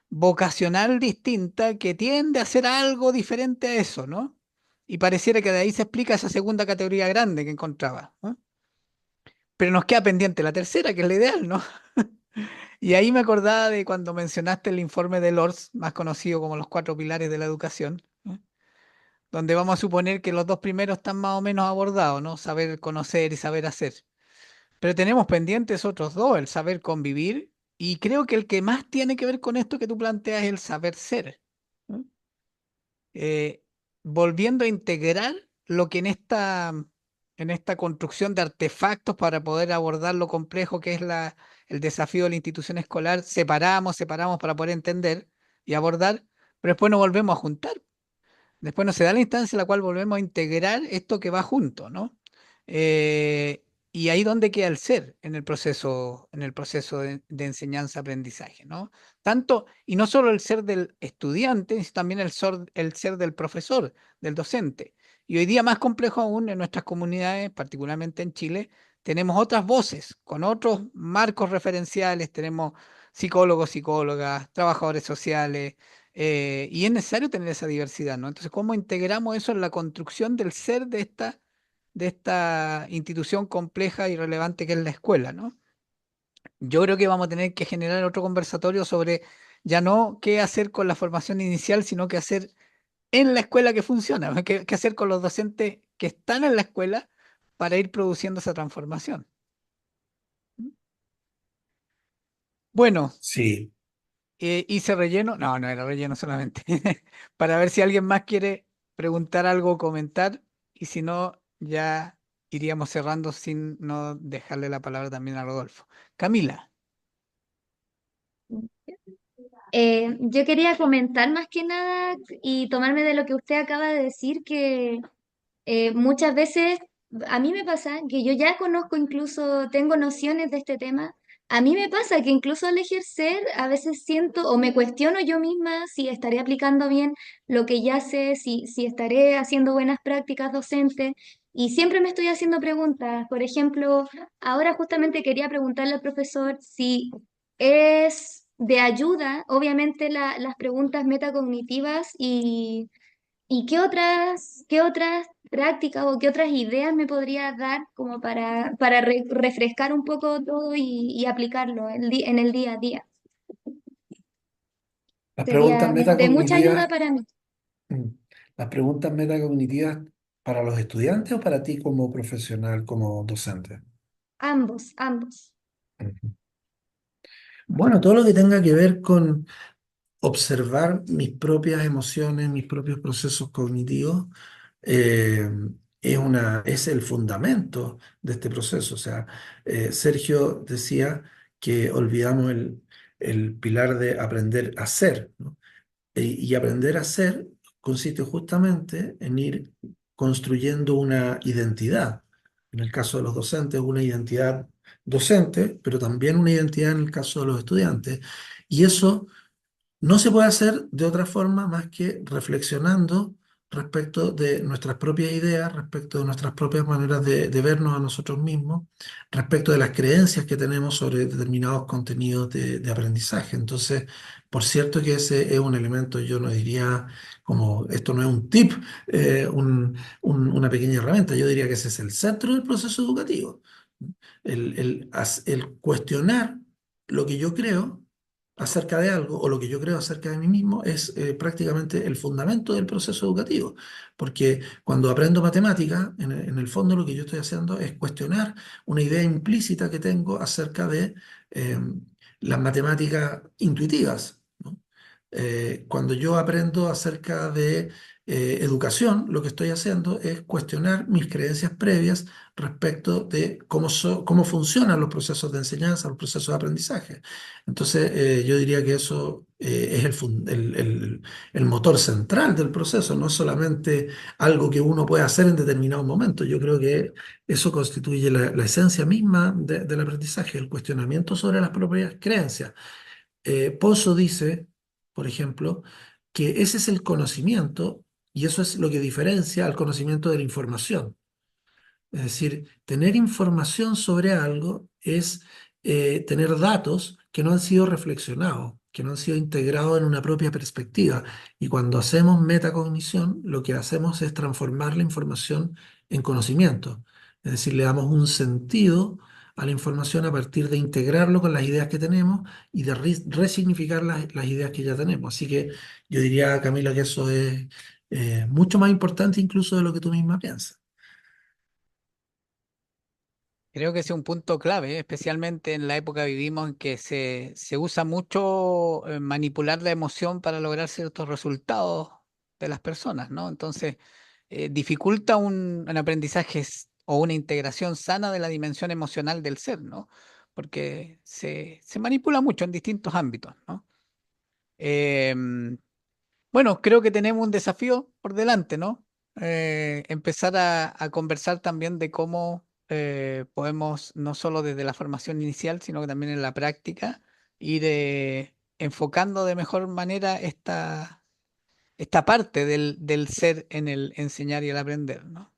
vocacional distinta que tiende a hacer algo diferente a eso, ¿no? Y pareciera que de ahí se explica esa segunda categoría grande que encontraba, ¿no? Pero nos queda pendiente la tercera, que es la ideal, ¿no? Y ahí me acordaba de cuando mencionaste el informe de Lorz, más conocido como los cuatro pilares de la educación, ¿no? Donde vamos a suponer que los dos primeros están más o menos abordados, ¿no? Saber conocer y saber hacer. Pero tenemos pendientes otros dos, el saber convivir, y creo que el que más tiene que ver con esto que tú planteas es el saber ser. ¿No? eh, Volviendo a integrar lo que en esta construcción de artefactos para poder abordar lo complejo que es el desafío de la institución escolar, separamos para poder entender y abordar, pero después nos volvemos a juntar. Después no se da la instancia en la cual volvemos a integrar esto que va junto, ¿no? Eh, y ahí donde queda el ser en el proceso de enseñanza-aprendizaje, ¿no? Tanto, y no solo el ser del estudiante, sino también el ser del profesor, del docente. Y hoy día más complejo aún en nuestras comunidades, particularmente en Chile, tenemos otras voces, con otros marcos referenciales, tenemos psicólogos, psicólogas, trabajadores sociales, y es necesario tener esa diversidad, ¿no? Entonces, ¿cómo integramos eso en la construcción del ser de esta institución compleja y relevante que es la escuela, ¿no? Yo creo que vamos a tener que generar otro conversatorio sobre ya no qué hacer con la formación inicial, sino qué hacer en la escuela que funciona, qué hacer con los docentes que están en la escuela para ir produciendo esa transformación. Bueno, Sí. hice relleno. No, no era relleno solamente. Para ver si alguien más quiere preguntar algo o comentar. Y si no, ya iríamos cerrando sin no dejarle la palabra también a Rodolfo. Camila. Yo quería comentar más que nada y tomarme de lo que usted acaba de decir, que muchas veces a mí me pasa que yo ya conozco, incluso tengo nociones de este tema. A mí me pasa que incluso al ejercer a veces siento o me cuestiono yo misma si estaré aplicando bien lo que ya sé, si estaré haciendo buenas prácticas docentes. Y siempre me estoy haciendo preguntas. Por ejemplo, ahora justamente quería preguntarle al profesor si es de ayuda, obviamente, las preguntas metacognitivas y qué otras prácticas o qué otras ideas me podría dar como para refrescar un poco todo y aplicarlo en el día a día. Las preguntas Sería de mucha ayuda metacognitivas, para mí. mm, las preguntas metacognitivas para los estudiantes o para ti como profesional, como docente. Ambos, ambos. Ujú. Bueno, todo lo que tenga que ver con observar mis propias emociones, mis propios procesos cognitivos, eh, es el fundamento de este proceso. O sea, Sergio decía que olvidamos el pilar de aprender a ser, ¿no? Y aprender a ser consiste justamente en ir construyendo una identidad. En el caso de los docentes, una identidad docente, pero también una identidad en el caso de los estudiantes. Y eso no se puede hacer de otra forma más que reflexionando respecto de nuestras propias ideas, respecto de nuestras propias maneras de vernos a nosotros mismos, respecto de las creencias que tenemos sobre determinados contenidos de aprendizaje. Entonces, por cierto que ese es un elemento, yo no diría como, esto no es un tip, una pequeña herramienta, yo diría que ese es el centro del proceso educativo. El cuestionar lo que yo creo acerca de algo o lo que yo creo acerca de mí mismo es prácticamente el fundamento del proceso educativo, porque cuando aprendo matemática, en el fondo lo que yo estoy haciendo es cuestionar una idea implícita que tengo acerca de eh, las matemáticas intuitivas, ¿no? Cuando yo aprendo acerca de educación, lo que estoy haciendo es cuestionar mis creencias previas respecto de cómo funcionan los procesos de enseñanza, los procesos de aprendizaje. Entonces, yo diría que eso es el motor central del proceso, no es solamente algo que uno puede hacer en determinados momentos. Yo creo que eso constituye la esencia misma del aprendizaje, el cuestionamiento sobre las propias creencias. Pozo dice, por ejemplo, que ese es el conocimiento y eso es lo que diferencia al conocimiento de la información. Es decir, tener información sobre algo es tener datos que no han sido reflexionados, que no han sido integrados en una propia perspectiva. Y cuando hacemos metacognición, lo que hacemos es transformar la información en conocimiento. Es decir, le damos un sentido a la información a partir de integrarlo con las ideas que tenemos y de resignificar las ideas que ya tenemos. Así que yo diría, Camila, que eso es mucho más importante incluso de lo que tú misma piensas. Creo que ese es un punto clave, especialmente en la época que vivimos en que se usa mucho manipular la emoción para lograr ciertos resultados de las personas, ¿no? Entonces, dificulta un aprendizaje o una integración sana de la dimensión emocional del ser, ¿no? Porque se manipula mucho en distintos ámbitos, ¿no? Em, bueno, creo que tenemos un desafío por delante, ¿no? Empezar a conversar también de cómo podemos, no solo desde la formación inicial, sino que también en la práctica, ir enfocando de mejor manera esta parte del ser en el enseñar y el aprender, ¿no?